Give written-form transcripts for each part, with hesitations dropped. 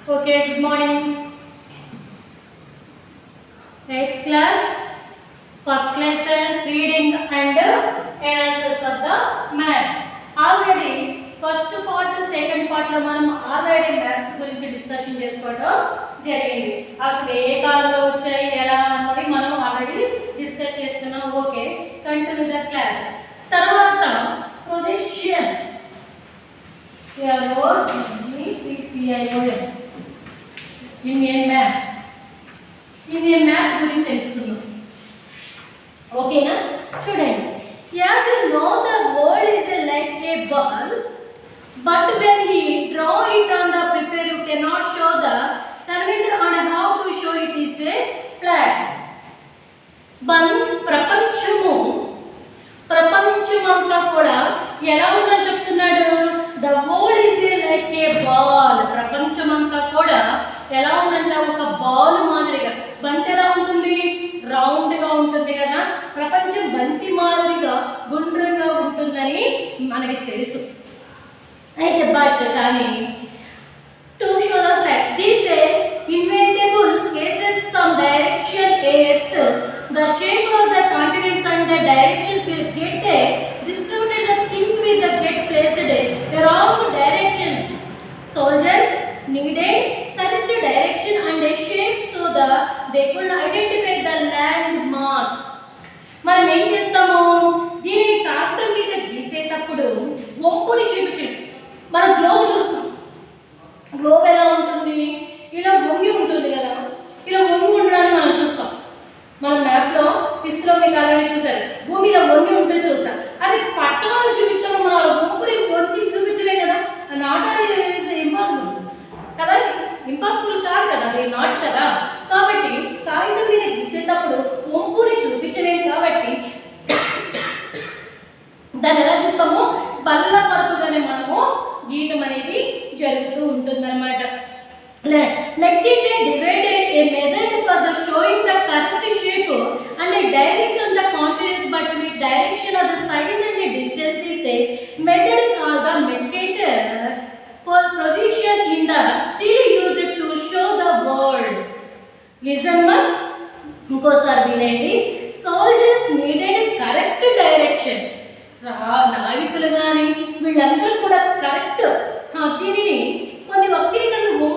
Okay, good morning. 8th class, first lesson, reading and analysis of the maths. Already, first part, second part లో మనం already maths గురించి discussion చేసుకోవడం జరిగింది. అసలు ఏ కాలంలో వచ్చాయి ఎలా అన్నది మనం ఆల్రెడీ డిస్కస్ చేస్తున్నాం. Okay, continue the class. తర్వాత పొజిషన్ ఇన్ ఏ మ్యాప్ గురించి తెలుసుకుందాం. ఓకేనా? చూడండి, as you know the world is like a ball, but when we draw it on the paper you cannot show the convention on how to show it is a flat. ప్రపంచమంతా కూడా ఎలా ఉందని చెప్తున్నాడు. The world is like A ball. ప్రపంచమంతా కూడా ఎలా ఉందంటే ఒక బాల్ మాదిరిగా. బంతి ఎలా ఉంటుంది? రౌండ్గా ఉంటుంది కదా. ప్రపంచం బంతి మాదిరిగా గుండ్రంగా ఉంటుందని మనకి తెలుసు. అయితే బట్ కానీ to show the fact this a inevitable cases some direction earth the shape of the continents and the directions will get a distributed thing with the get placed in wrong directions. Soldiers needed correct direction and a shape so that they could identify the landmarks. మనం ఏం చేస్తాము, దీనిని కాగితం మీద గీసేటప్పుడు వంపుని చూపించడం. మనం globe చూస్తాం. Globe ఎలా ఉంటుంది? ఇలా వంగి ఉంటుంది కదా. ఇలా వంగి ఉండడాన్ని మనం చూస్తాం. మన మ్యాప్లో సిస్లో మీకు ఆల్రెడీ చూసారు. భూమిలో వంగి ఉంటే చూస్తాం. అది పట్టణాలు చూపించడం మనం వంపుని వచ్చి చూపించలేం కదా. నాట్ ఈజ్ ఇంపాసిబుల్ కదా. ఇంపాసిబుల్ కాదు కదా, అది నాట్ కదా. కాబట్టి కాగితం మీద గీసేటప్పుడు వంపుని చూపించలేము. కాబట్టి దాన్ని ఎలా చూస్తాము? బల్ల పరుపుగానే మనము గీయటం అనేది జరుగుతూ ఉంటుందన్నమాట. Negated divided a method for the showing the correct shape and a direction of the continents, but with direction of the size and the distance is a method called the Mercator position in the still used to show the world. Listen ma, ఇంకోసారి వినండి. Soldiers needed correct direction. నావికులు కానీ వీళ్ళందరూ కూడా correct దీనిని కొన్ని వక్రీకరణలు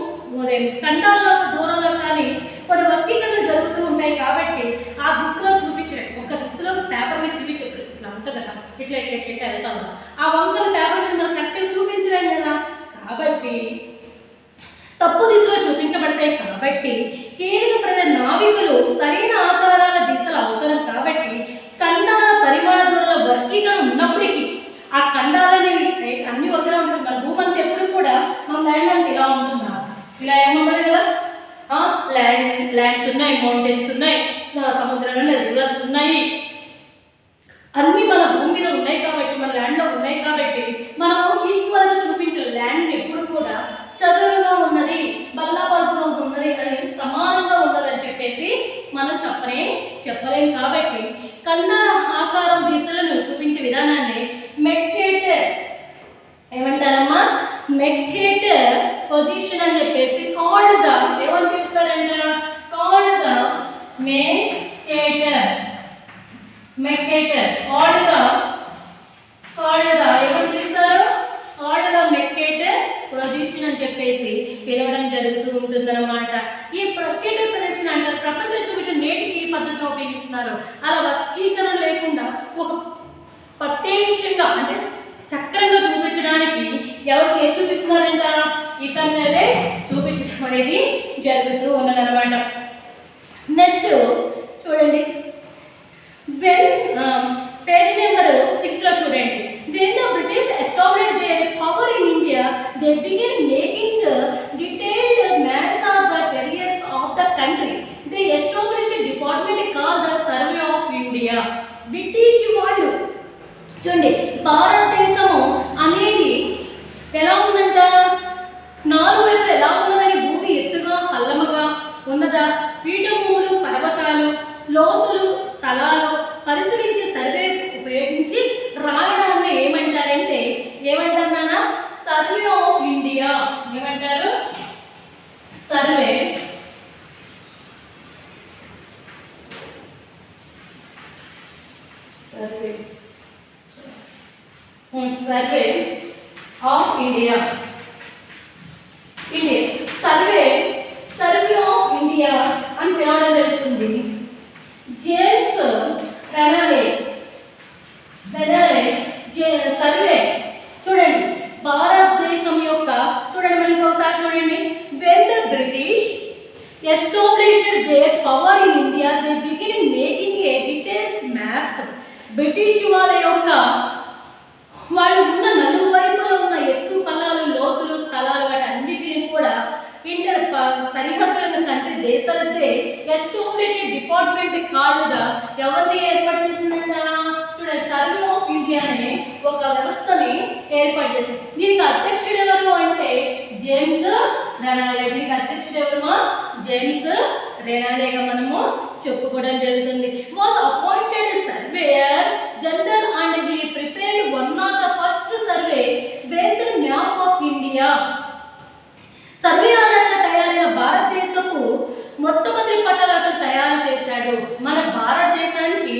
ఖండాల్లో దూరంలో కానీ కొన్ని వక్రీకరణలు జరుగుతూ ఉంటాయి. కాబట్టి ఆ దిశలో చూపించడం, ఒక దిశలో పేపర్ మీద చూపించడం. ఇట్లా ఉంటుంది కదా, ఇట్లా ఇట్లా ఇట్లా వెళ్తాం. ఆ వంకలు పేపర్ మీద మనం కరెక్ట్గా చూపించలేం కదా. కాబట్టి తప్పు దిశలో చూపించబడతాయి. కాబట్టి కీలక నావికులు సరైన ఆకారాల దిశలు అవసరం. కాబట్టి ఖండాల పరిమాణ దూరంలో వర్గీకరణ ఉన్నప్పటికీ ఆ ఖండాలనేవి అన్ని ఒకేలా ఉంటుంది. మన భూమి అంతా ఎప్పుడు కూడా మన ల్యాండ్ అంతా ఇలా ఉంటుందా? ఇలా ఏమవ్వదు కదా. ల్యాండ్స్ ఉన్నాయి, మౌంటైన్స్ ఉన్నాయి, సముద్రాలు ఉన్నాయి, రివర్స్ ఉన్నాయి, అన్నీ మన భూమి మీద ఉన్నాయి. కాబట్టి మన ల్యాండ్లో ఉన్నాయి. కాబట్టి మనం ఈక్వల్గా చూపించాలి. ల్యాండ్ని ఎప్పుడు కూడా చదువుగా ఉన్నది, బల్లాపరుపుగా ఉన్నది అని సమానంగా ఉన్నదని చెప్పేసి మనం చెప్పలేం. కాబట్టి ఖండాల ఆకారం దిశలను చూపించే విధానాన్ని మెర్కేటర్ ఏమంటారమ్మా? మెర్కేటర్ పొజిషన్ అని చెప్పేసి కాల్డ్ ద ఏమని పిలుస్తారంట? Called the Mercator. Called the ఏమని పిలుస్తారు? కాల్డ్ ద మెర్కేటర్ పొజిషన్ అని చెప్పేసి పిలవడం జరుగుతూ ఉంటుందన్నమాట. ఈ మెర్కేటర్ పొజిషన్ అంటారు. ప్రపంచం చూపించిన నేటికి ఈ పద్ధతిలో ఉపయోగిస్తున్నారు. అలా వర్గీకరణ లేకుండా ఒక ప్రత్యేకంగా అంటే చక్రంగా చూపించడానికి ఎవరికి ఏం చూపిస్తున్నారంట? ఇతరులే చూపించడం అనేది జరుగుతూ ఉన్నదన్నమాట. నెక్స్ట్ చూడండి, పేజ్ నెంబర్ 6లో చూడండి. When the British established their power in India, they began making detailed maps of the areas of the country. They established a department called the Survey of India. British వాళ్ళు చూడండి, భారతదేశము అనేది ఎలా ఉందంట? నాలుగు వైపులు ఎలా ఉన్నదని, భూమి ఎత్తుగా పల్లముగా ఉన్నదా, పీఠభూములు, పర్వతాలు, లోతులు, స్థలాలు పరిశీలించి సర్వే ఉపయోగించి రాయడాన్ని ఏమంటారంటే ఏమంటారు? Survey of India. ఏమంటారు? Survey of India. Survey of India అని పిలవడం జరుగుతుంది. జేమ్స్ రెనాలే సర్వే చూడండి భారతదేశం యొక్క చూడండి మనకి ఒకసారి చూడండి. when the British established their power in India they began making a detailed maps. British వాళ్ళ యొక్క వాళ్ళు ఉన్న నలువైపులో ఉన్న ఎత్తు పల్లాలు లోతులు స్థలాలు వాటన్నిటిని కూడా ఇంటర్ సరిహద్దులను కంట్రీ దేశాలతో ఎస్టాబ్లిష్డ్ డిపార్ట్మెంట్ కాళ్ళుగా ఎవరిని ఏర్పాటు చేసిందంట చూడండి. సర్వే ఆఫ్ ఇండియా అనే ఒక వ్యవస్థని ఏర్పాటు చేసింది. దీనికి అధ్యక్షుడు ఎవరు అంటే జేమ్స్ రెనాలే. దీనికి అధ్యక్షుడు ఎవరు? జేమ్స్ రెనాలేగా మనము చెప్పుకోవడం జరుగుతుంది. Was appointed surveyor general and he prepared one of the first survey based map of India. Survey ఆధారంగా తయారైన భారతదేశపు మొట్టమొదటి పట్టాలు అతను తయారు చేశాడు. మన భారతదేశానికి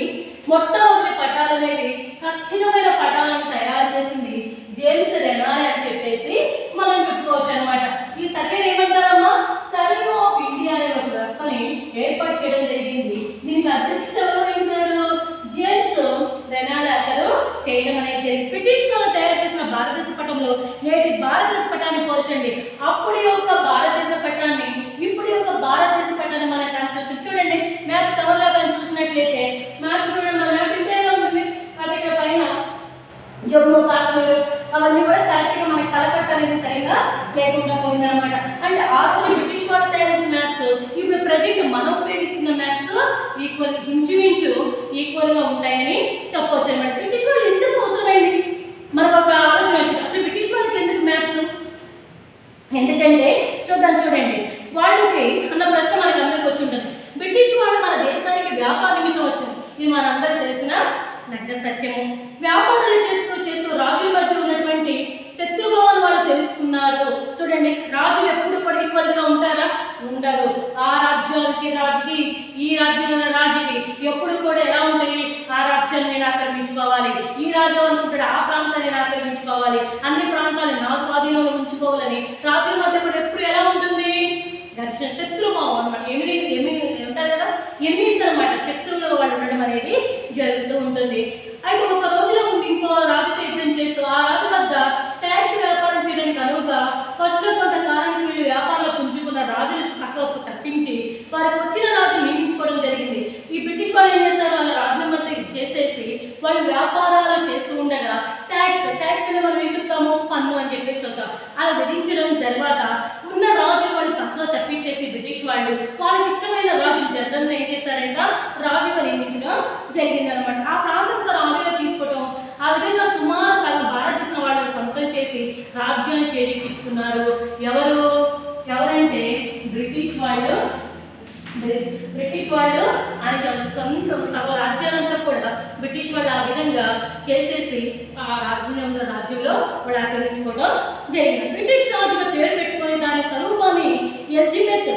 మొట్టమొదటి పట్టాలు అనేవి ఖచ్చితమైన పట్టాలను తయారు చేసింది జేమ్స్ రెనాలే అని చెప్పేసి మనం చెప్పుకోవచ్చు అనమాట. ఈ సర్వే ఏమంటారమ్మా? సర్వే ఆఫ్ ఇండియా అనే ఒక వ్యవస్థని ఏర్పాటు చేయడం జరిగింది. దీనికి అధ్యక్షుడు ఎవరు వహించారు? జేమ్స్ రెనాలే అతను చేయడం అనేది జరిగింది. బ్రిటిష్ వాళ్ళు తయారు చేసిన భారతదేశ పటంలో నేటి భారతదేశ పటాన్ని పోల్చండి. అప్పుడు యొక్క భారతదేశ పటాన్ని ఇప్పుడు యొక్క భారతదేశ పటాన్ని మనం చూసి చూడండి. మ్యాప్ కవర్లో కానీ చూసినట్లయితే మ్యాప్ చూడండి. మన మ్యాప్ ఇంతేగా ఉంటుంది. అది ఇక్కడ పైన జమ్మూ కాశ్మీర్ అవన్నీ కూడా కరెక్ట్గా మనకి తలకట్ట అనేది సరిగా లేకుండా పోయిందనమాట. అంటే ఆ రోజు బ్రిటిష్ వాళ్ళు తయారు చేసిన మ్యాప్స్ ఇప్పుడు ప్రజెంట్ మనం ఉపయోగిస్తున్న మ్యాప్స్ ఇంచుమించు ఈక్వల్గా ఉంటాయని చెప్పవచ్చు అనమాట. బ్రిటిష్ వాళ్ళు ఎందుకు అవసరమైంది మనకు ఒక ఆలోచన వచ్చింది. అసలు బ్రిటిష్ వాళ్ళకి ఎందుకు మ్యాప్స్? ఎందుకంటే చూడండి వాళ్ళకి అన్న ప్రశ్న మనకి అందరికి వచ్చి ఉంటుంది. బ్రిటిష్ వాళ్ళు మన దేశానికి వ్యాపార నిమిత్తం వచ్చింది. ఇది మనందరికీ తెలిసిన నగ్న సత్యము. వ్యాపారాలు చేస్తూ రాజుల మధ్య ఉన్నటువంటి శత్రుభావాలు వాళ్ళు తెలుసుకున్నారు. చూడండి రాజులు ఎప్పుడు కూడా ఈక్వల్గా ఉంటారా? ఉండరు. ఆ రాజ్యానికి రాజుకి ఈ రాజ్యంలో రాజుకి ఎప్పుడు కూడా ఎలా ఉంటాయి? ఆ రాజ్యాన్ని నేను ఆక్రమించుకోవాలి, ఈ రాజు అనుకుంటాడు ఆ ప్రాంతాన్ని నేను ఆక్రమించుకోవాలి, అన్ని ప్రాంతాలను నా స్వాధీనంలో ఉంచుకోవాలని రాజుల మధ్య కూడా ఎప్పుడు ఎలా ఉంటుంది? ఘర్షణ, శత్రుభావం అనమాట. ఉంటారు కదా ఎనిమిస్ అనమాట. శత్రువులు వాళ్ళు ఉండడం అనేది జరుగుతూ ఉంటుంది. అయితే ఒక రోజులో ఇంకో రాజుతో యుద్ధం చేస్తూ ఆ రాజు వద్ద ట్యాక్స్ వ్యాపారం చేయడానికి అనువుగా ఫస్ట్ కొంతకాలానికి వీళ్ళు వ్యాపారంలో పుంజుకున్న రాజులు పక్కకు తప్పించి వారికి వచ్చిన రాజును నియమించుకోవడం జరిగింది. ఈ బ్రిటిష్ వాళ్ళు ఏం చేస్తారు? వాళ్ళ రాజుల మధ్య చేసేసి వాళ్ళు వ్యాపారాలు చేస్తూ ఉండగా ట్యాక్స్ అని మనం ఏం చెప్తాము? పన్ను అని చెప్పి చెప్తాం. అలా విధించడం తర్వాత ఉన్న రాజులు వాళ్ళు పక్కన తప్పించేసి బ్రిటిష్ వాళ్ళు వాళ్ళకి ఇష్టమైన రాజులు జనరల్ని ఏం చేశారంట? రాజుగా నియమించడం జరిగిందనమాట. ఆ ప్రాంతంతో రాజుగా తీసుకోవడం ఆ విధంగా సుమారు సగం భారతదేశం వాళ్ళు సొంతం చేసి రాజ్యాన్ని చేజిక్కించుకున్నారు. ఎవరంటే బ్రిటిష్ వాళ్ళు అని సగం రాజ్యాలంతా కూడా బ్రిటిష్ వాళ్ళు ఆ విధంగా చేసేసి ఆ రాజ్యంలో వాళ్ళు ఆక్రమించుకోవడం జరిగింది. బ్రిటిష్ రాజుగా పేరు పెట్టుకొని దాని స్వరూపాన్ని ఎలిజబెత్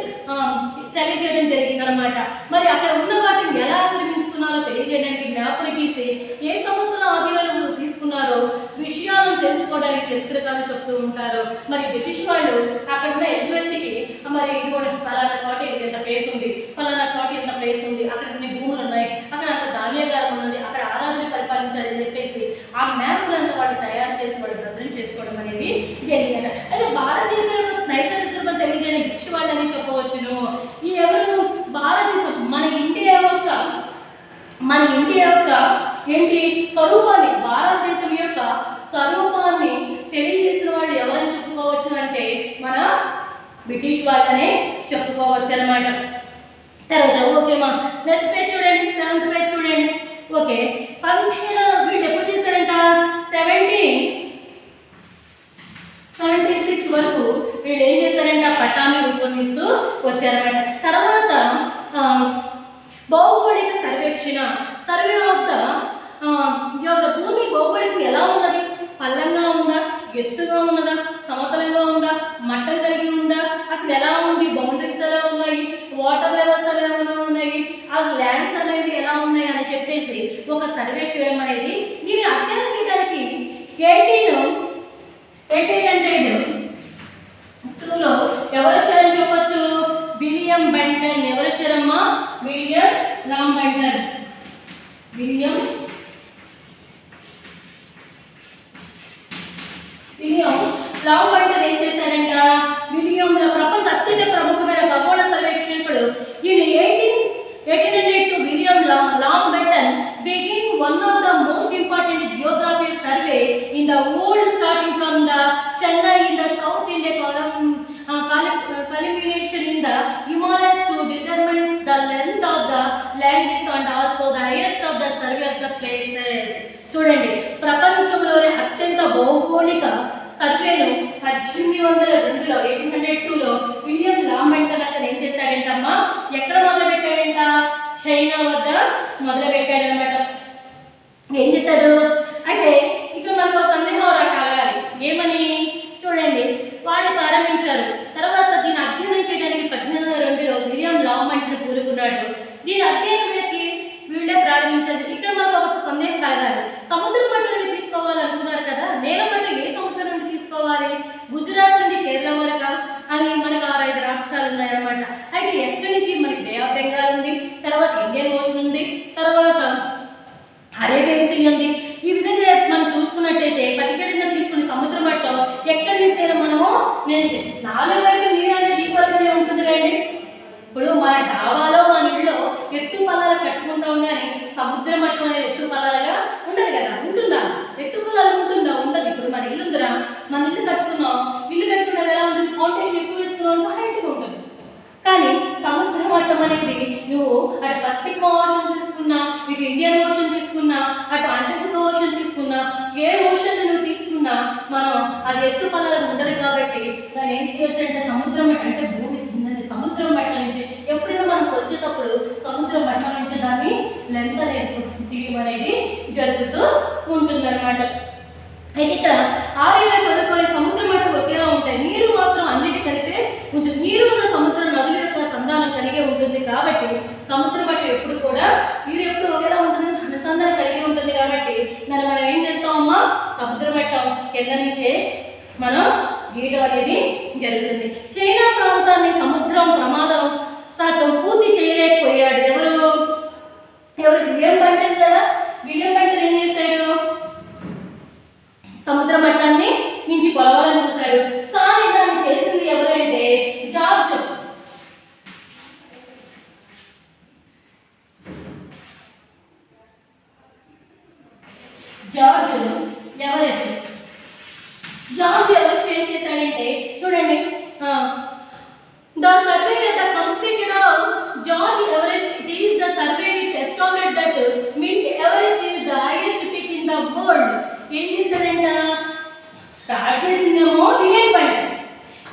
తెలియజేయడం జరిగిందనమాట. మరి అక్కడ ఉన్న వాటిని ఎలా ఆక్రమించుకున్నారో తెలియజేయడానికి మ్యాప్ని గీసి ఏ సంస్థల ఆధీనంలో తీసుకున్నారో విషయాలను తెలుసుకోవడానికి చరిత్రకారులు చెప్తూ ఉంటారు. మరి బ్రిటిష్ వాళ్ళు అక్కడ ఉన్న ఎలిజబెత్కి మరి ఇది కూడా ఫలానా చోట ఎంత ప్లేస్ ఉంది, ఫలానా చోట ఎంత ప్లేస్ ఉంది, అక్కడ కొన్ని భూములు ఉన్నాయి, అక్కడ అంత ధాన్యాగారం ఉన్నది, అక్కడ ఆరాధన పరిపాలించాలి అని చెప్పేసి ఆ మ్యాప్లంతా వాళ్ళు తయారు చేసి వాళ్ళు భద్రం చేసుకోవడం అనేది జరిగిందట. అయితే భారతదేశం యొక్క నైతిక స్థితిని తెలియజేయని బ్రిటిష్ వాళ్ళని చెప్పవచ్చును. ఈ ఎవరు? భారతదేశం మన ఇండియా యొక్క ఏంటి స్వరూపాన్ని, భారతదేశం యొక్క స్వరూపాన్ని తెలియజేసిన వాళ్ళు ఎవరని చెప్పుకోవచ్చు అంటే మన బ్రిటిష్ వాళ్ళనే చెప్పుకోవచ్చు అనమాట. తర్వాత ఓకేమా నెక్స్ట్ పేజ్ చూడండి, 7th పేజ్ చూడండి. ఓకే 17 వీళ్ళు ఎప్పుడు చేశారంట? 1776 వరకు వీళ్ళు ఏం చేశారంట? పట్టాన్ని రూపొందిస్తూ వచ్చారన్నమాట. తర్వాత భౌగోళిక సర్వే ఆఫ్ ద భూమి భౌగోళికం ఎలా ఉన్నది? పల్లంగా ఉందా, ఎత్తుగా ఉన్నదా, సమతలంగా ఉందా, మట్టం కలిగి ఉందా, అసలు ఎలా ఉంది, బౌండరీస్ ఎలా ఉన్నాయి, వాటర్ లెవెల్స్ ఎలా ఉన్నాయి, ఆ ల్యాండ్స్ అనేవి ఎలా ఉన్నాయి అని చెప్పేసి ఒక సర్వే చేయడం అనేది దీన్ని అధ్యయనం చేయడానికి 18 ఎవరు వచ్చారని చెప్పొచ్చు? William Lambton. ఎవరు వచ్చారమ్మా? William Lambton. William Lambton ఏం చేశారంట? విలియంలో ప్రపంచ అత్యంత ప్రముఖమైన ఖగోళ సర్వేక్షకుడు. ఈయన 1802 William long Ben Ten began one of the most important geography survey in the world, starting from the Chennai in the South India culmination in the Himalayas to determine the length of the land is and also the highest of the survey of the places. చూడండి, ప్రపంచంలోనే అత్యంత భౌగోళిక సర్వేను 1802లో William long Ben Ten అతను ఏం చేశాడంటమ్మా? ఎక్కడ మొదలు పెట్టాడంట? China వద్ద మొదలు పెట్టాడనమాట. ఏం చేశాడు? అయితే ఇక్కడ మనకు సందేహం కలగాలి. ఏమని? చూడండి, వాళ్ళు ప్రారంభించారు. తర్వాత దీన్ని అధ్యయనం చేయడానికి 1802లో విలియం లాంగ్ బెంటన్ పూనుకున్నాడు. దీని అధ్యయనం వీళ్ళే ప్రారంభించారు. ఇక్కడ మనకు ఒక సందేహం కలగాలి. సముద్ర మట్టం నుండి తీసుకోవాలనుకున్నారు కదా, నేల మట్టం ఏ సముద్రం నుండి తీసుకోవాలి? గుజరాత్ నుండి కేరళ వరకు అని మనకు 6-5 రాష్ట్రాలు ఉన్నాయన్నమాట. అయితే ఎక్కడి నుంచి? మనకి బే ఆఫ్ బెంగాల్ ఉంది, తర్వాత ఇండియన్ ఓషన్ ఉంది, తర్వాత అరేబియన్ సీ ఉంది. ఈ విధంగా మనం చూసుకున్నట్టయితే పర్టికులర్గా తీసుకుని సముద్ర మట్టం ఎక్కడి నుంచి అయినా మనము 4 వైపు నీరు అనేది ఈక్వల్గానే ఉంటుంది రండి. ఇప్పుడు మన డాబాలో మన ఇళ్ళలో ఎత్తు పొలాలు కట్టుకుంటాం, కానీ సముద్ర మట్టం అనేది ఎత్తు పొలాలుగా ఉండదు కదా. ఉంటుందా? ఎత్తు పొలాలు ఉంటుందా? ఉండదు. ఇప్పుడు మన ఇల్లు ఉందిరా, మన ఇల్లు కట్టుకున్నాం, ఇల్లు కట్టుకున్నది ఎలా ఉంటుంది? ఫౌండేషన్ ఎక్కువ ఇస్తున్నాం, హైట్గా ఉంటుంది. కానీ సముద్ర మట్టం అనేది నువ్వు అటు పసిఫిక్ ఓషన్ తీసుకున్నా, ఇటు ఇండియన్ ఓషన్ తీసుకున్నా, అటు అంటార్కిటిక్ ఓషన్ తీసుకున్నా, ఏ ఓషన్ నువ్వు తీసుకున్నా మనం అది ఎత్తు పొలాలు ఉండదు. కాబట్టి దాన్ని ఏం చేయొచ్చు అంటే సముద్ర మట్టం అంటే భూమి సముద్రం మట్టం నుంచి ఎప్పుడైనా మనం వచ్చేటప్పుడు సముద్రం మట్టం నుంచి దాన్ని లెంత్ అనేది తీయడం అనేది జరుగుతూ ఉంటుందన్నమాట. అయితే ఇక్కడ 6 ఏళ్ళ చదువుకొని సముద్ర మట్టం ఒకేలా ఉంటాయి, నీరు మాత్రం అన్నిటి కలిపే ఉంటుంది. నీరు ఉన్న సముద్రం నదుల యొక్క సంధానం కలిగే ఉంటుంది. కాబట్టి సముద్ర మట్టం ఎప్పుడు కూడా నీరు ఎప్పుడు ఒకేలా ఉంటుంది, అనుసంధానం కలిగి ఉంటుంది. కాబట్టి దాన్ని మనం ఏం చేస్తామమ్మా? సముద్ర మట్టం కింద నుంచే మనం గీయడం అనేది జరుగుతుంది. చైనా ప్రాంతాన్ని సముద్రం ప్రమాదం శాతం పూర్తి చేయలేకపోయాడు. ఎవరు? విలియం బెంటన్ కదా. విలియం బెంటన్ ఏం చేశాడు? సముద్ర మట్టాన్ని మించి కొలవాలని చూశాడు. కానీ దాన్ని చేసింది ఎవరంటే జార్జ్. ఎవరెస్ట్ ఏం చేశాడంటే చూడండి, the survey that completed of George Everest, it is the survey which established that Mount Everest is the highest peak in the world. ఏం చేశారంట? స్టార్ట్ చేసిందేమో విలియం బెంటన్,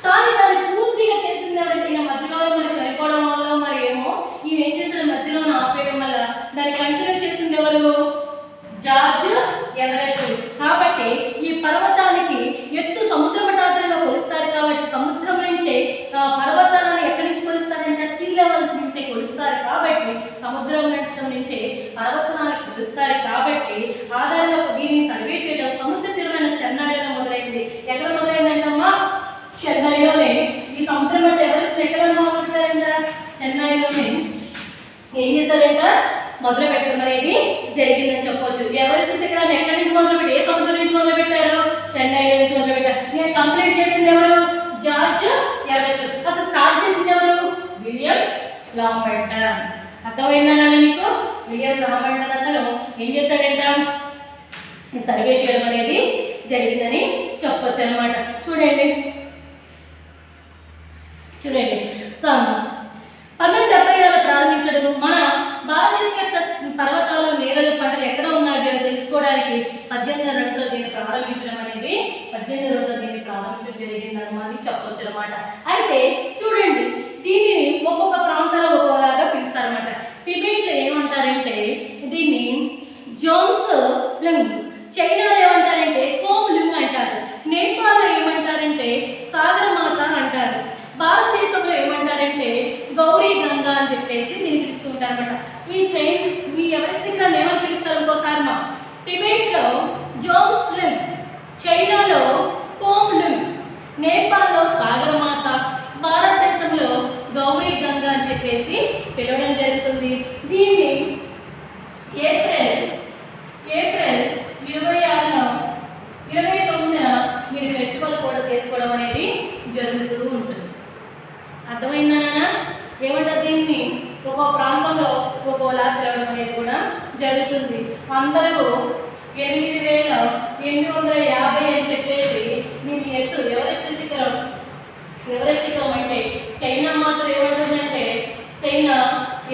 కానీ దాన్ని పూర్తిగా చేసింది ఎవరంటే ఈయన మధ్యలో మరి చనిపోవడం వల్ల మరి ఏమో ఈయన ఏం చేశాడు? మధ్యలో ఆపేయడం వల్ల దాన్ని కంటిన్యూ చేసింది ఎవరు? George Everest. కాబట్టి ఈ పర్వతానికి ఎత్తు సముద్ర మట్టాలుగా కొలుస్తారు. కాబట్టి సముద్రం నుంచే పర్వతాలను ఎక్కడి నుంచి కొలుస్తారంటే సీ లెవెల్స్ నుంచి కొలుస్తారు. కాబట్టి సముద్రం మట్టం నుంచి పర్వతాలను కొలుస్తారు. కాబట్టి ఆధారంగా దీన్ని సర్వే చేయడం సముద్ర తీరమైన చెన్నైలో మొదలైంది. ఎక్కడ మొదలైందంటమ్మా? చెన్నైలోనే. ఈ సముద్ర మట్టం ఎవరెస్ట్ ఎక్కడ మొదలుపెట్టారంట? చెన్నైలోనే ఏం చేశారంట? మొదలు పెట్టడం అనేది జరిగిందని చెప్పవచ్చు. ఎవరెస్ట్ శిఖరాన్ని ఎక్కడి నుంచి మొదలుపెట్టి, ఏ సముద్రం నుంచి మొదలు పెట్టారు? చెన్నై నుంచి మొదలు పెట్టారు. నేను కంప్లీట్ చేసింది ఎవరు? George Everest. అసలు స్టార్ట్ చేసింది ఎవరు? William long Ben Ten. అర్థమైందా మీకు? విలియం లాంగ్ బెంటన్ అతను ఏం చేశాడంట? సర్వే చేయడం అనేది జరిగిందని చెప్పొచ్చు అనమాట. చూడండి 1976 ప్రారంభించడం. మన భారతదేశం యొక్క పర్వతాలు, నేలలు, పంటలు ఎక్కడ ఉన్నాయో తెలుసుకోవడానికి 1802లో దీన్ని ప్రారంభించడం అనేది 1802లో దీన్ని ప్రారంభించడం జరిగిందని చెప్పొచ్చు అనమాట. అయితే చూడండి, దీనిని ఒక్కొక్క ప్రాంతాల్లో ఒక్కొక్కలాగా పిలుస్తారన్నమాట. టిబెట్లో ఏమంటారంటే దీన్ని జోన్స్ లింగ్, చైనాలో ఏమంటారంటే కోమ్లింగ్ అంటారు, నేపాల్లో ఏమంటారంటే సాగరమాత అంటారు, భారతదేశంలో ఏమంటారంటే గౌరీ గంగా అని చెప్పేసి దీన్ని పిలుస్తూ ఉంటారు అనమాట. ఈ ఎవరెస్ట్ శిఖరాన్ని ఏమని పిలుస్తారు? ఇంకోసారి మా టిబెట్లో చైనాలో కోమ్లింగ్, నేపాల్లో సాగరమాత, అర్థమైందా నాన్న? ఏమంటారు దీన్ని? ఒక ప్రాంతంలో ఒక్కోలా పిలవడం అనేది కూడా జరుగుతుంది. అందరూ 8850 అని చెప్పేసి దీని ఎత్తు ఎవరెస్ట్ శిఖరం. ఎవరెస్ట్ శిఖరం అంటే చైనా మాత్రం ఏమంటుందంటే చైనా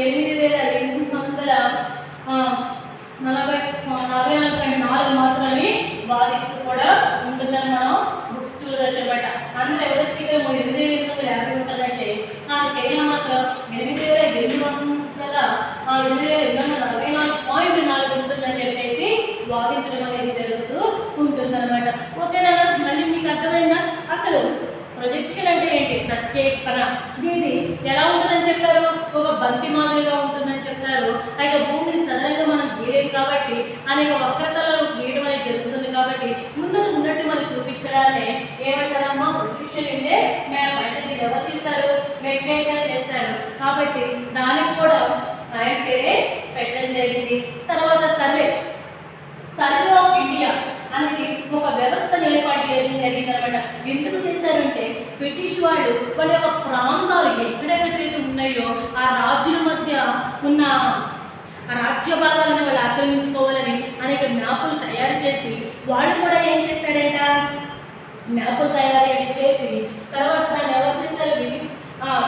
8844 మాత్రమే వాదిస్తూ కూడా ఉంటుందని మనం బుక్స్ చూడవచ్చు అనమాట. అందులో ఎవరెస్ట్ శిఖరం 8850 ఉంటుందంటే చైనా మాత్రం 8844 ఉంటుందని చెప్పేసి వాదించడం అనేది జరుగుతూ ఉంటుందన్నమాట. ఓకేనా? మళ్ళీ మీకు అర్థమైందా? అసలు ప్రొజెక్షన్ అంటే ఏంటి? ప్రక్షేపణ. ఇది ఎలా ఉంటుందని చెప్పారు? ఒక బంతి మాదిరిగా ఉంటుందని చెప్పారు. అయితే భూమిని చదరంగా మనం గీయలేం కాబట్టి అనేక వక్రతలను గీయడం అనేది జరుగుతుంది కాబట్టి ముందు ఉన్నట్టు మనం చూపించడాన్ని ఏమంటారమ్మా? ప్రొజెక్షన్ అంటే మ్యాప్. అంటే దీన్ని ఎవరు చేస్తారు? మెగ్నెట్ చేస్తారు కాబట్టి దానికి కూడా ఆయన పేరే పెట్టడం జరిగింది. తర్వాత సర్వే ఆఫ్ ఇండియా అనేది ఒక వ్యవస్థను ఏర్పాటు చేయడం జరిగింది అనమాట. ఎందుకు చేశారంటే బ్రిటిష్ వాళ్ళు వాళ్ళ యొక్క ప్రాంతాలు ఎక్కడెక్కడైతే ఉన్నాయో ఆ రాజ్యుల మధ్య ఉన్న ఆ రాజ్య భాగాలను వాళ్ళు ఆక్రమించుకోవాలని అనేక మ్యాపులు తయారు చేసి వాళ్ళు కూడా ఏం చేశారంట? మ్యాపులు తయారు చేసి తర్వాత దాన్ని ఎవరు చేశారు?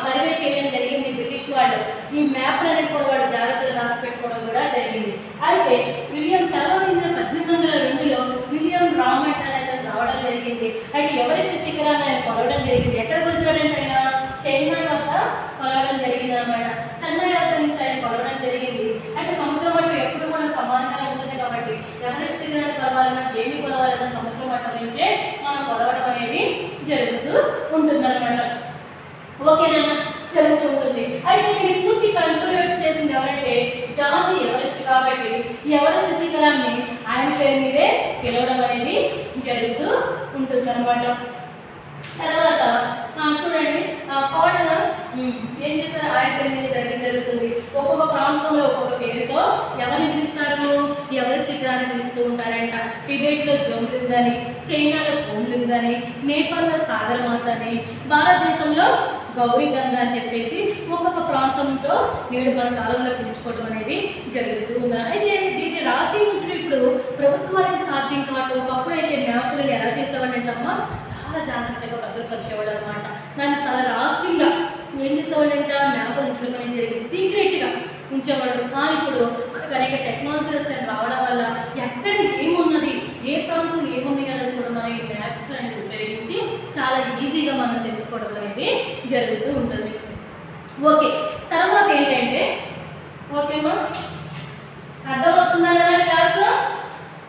సర్వే చేయడం జరిగింది బ్రిటిష్ వాళ్ళు. ఈ మ్యాప్లు అనేది కూడా వాళ్ళు జాగ్రత్తగా రాసిపెట్టుకోవడం కూడా జరిగింది. అయితే తర్వాత 1802లో విలియం రామట్ అనేది రావడం జరిగింది. అయితే ఎవరెస్ట్ శిఖరాన్ని ఆయన కొలవడం జరిగింది. ఎక్కడ కొలిచాడంటే ఆయన చైనా వద్ద కొలవడం జరిగింది అనమాట. చైనా వద్ద నుంచి ఆయన కొలవడం జరిగింది. అయితే సముద్ర మట్టం ఎప్పుడు కూడా సమానంగా ఉంటుంది కాబట్టి ఎవరెస్ట్ శిఖరాన్ని కొలవాలన్నా ఏమి కొలవాలన్నా సముద్ర మట్టం నుంచే మనం కొలవడం అనేది జరుగుతూ ఉంటుందన్నమాట. ఓకేనా? జరుగుతూ ఉంటుంది. అయితే దీన్ని పూర్తి కంట్రోల్ చేసింది ఎవరంటే జార్జ్ ఎవరెస్ట్ కాబట్టి ఈ ఎవరెస్ట్ శిఖరాన్ని ఆయన పేరు మీదే పిలవడం అనేది జరుగుతూ ఉంటుంది అనమాట. తర్వాత చూడండి కోడల ఏం చేస్తారు? ఆయన పేరు మీద జరుగుతుంది. ఒక్కొక్క ప్రాంతంలో ఒక్కొక్క పేరుతో ఎవరిని పిలుస్తారు? ఎవరెస్ట్ శిఖరాన్ని పిలుస్తూ ఉంటారంట. టిబెట్లో జోంగ్లింగ్ అని, చైనాలో కోమ్లింగ్ అని, నేపాల్లో సాగరమాత అని, భారతదేశంలో గౌరీ గంగా అని చెప్పేసి ఒక్కొక్క ప్రాంతంతో నేడు మన కాలంలో పిలుచుకోవడం అనేది జరుగుతూ ఉంది. అయితే దీన్ని రాసి ఉంచడం ఇప్పుడు ప్రభుత్వానికి సాధ్యం కావడం. ఒకప్పుడు అయితే మ్యాప్లను ఎలా చేసేవాళ్ళంటమ్మా? చాలా జాగ్రత్తగా భద్రపరిచేవాడు అనమాట. దాన్ని చాలా రహస్యంగా ఏం చేసేవాళ్ళంట? మ్యాప్లు ఉంచడం అనేది జరిగింది. సీక్రెట్గా ఉంచేవాళ్ళు. కానీ ఇప్పుడు మనకు అనేక టెక్నాలజీస్ రావడం వల్ల ఎక్కడ ఏమున్నది, ఏ ప్రాంతం ఏముంది అనేది కూడా మనం ఈ మ్యాప్స్ అనేది ఉపయోగించి చాలా ఈజీగా మనం తెలుసుకోవడం అనేది జరుగుతూ ఉంటుంది. ఓకే, తర్వాత ఏంటంటే ఓకేమా? అర్థమవుతుందా క్లాస్?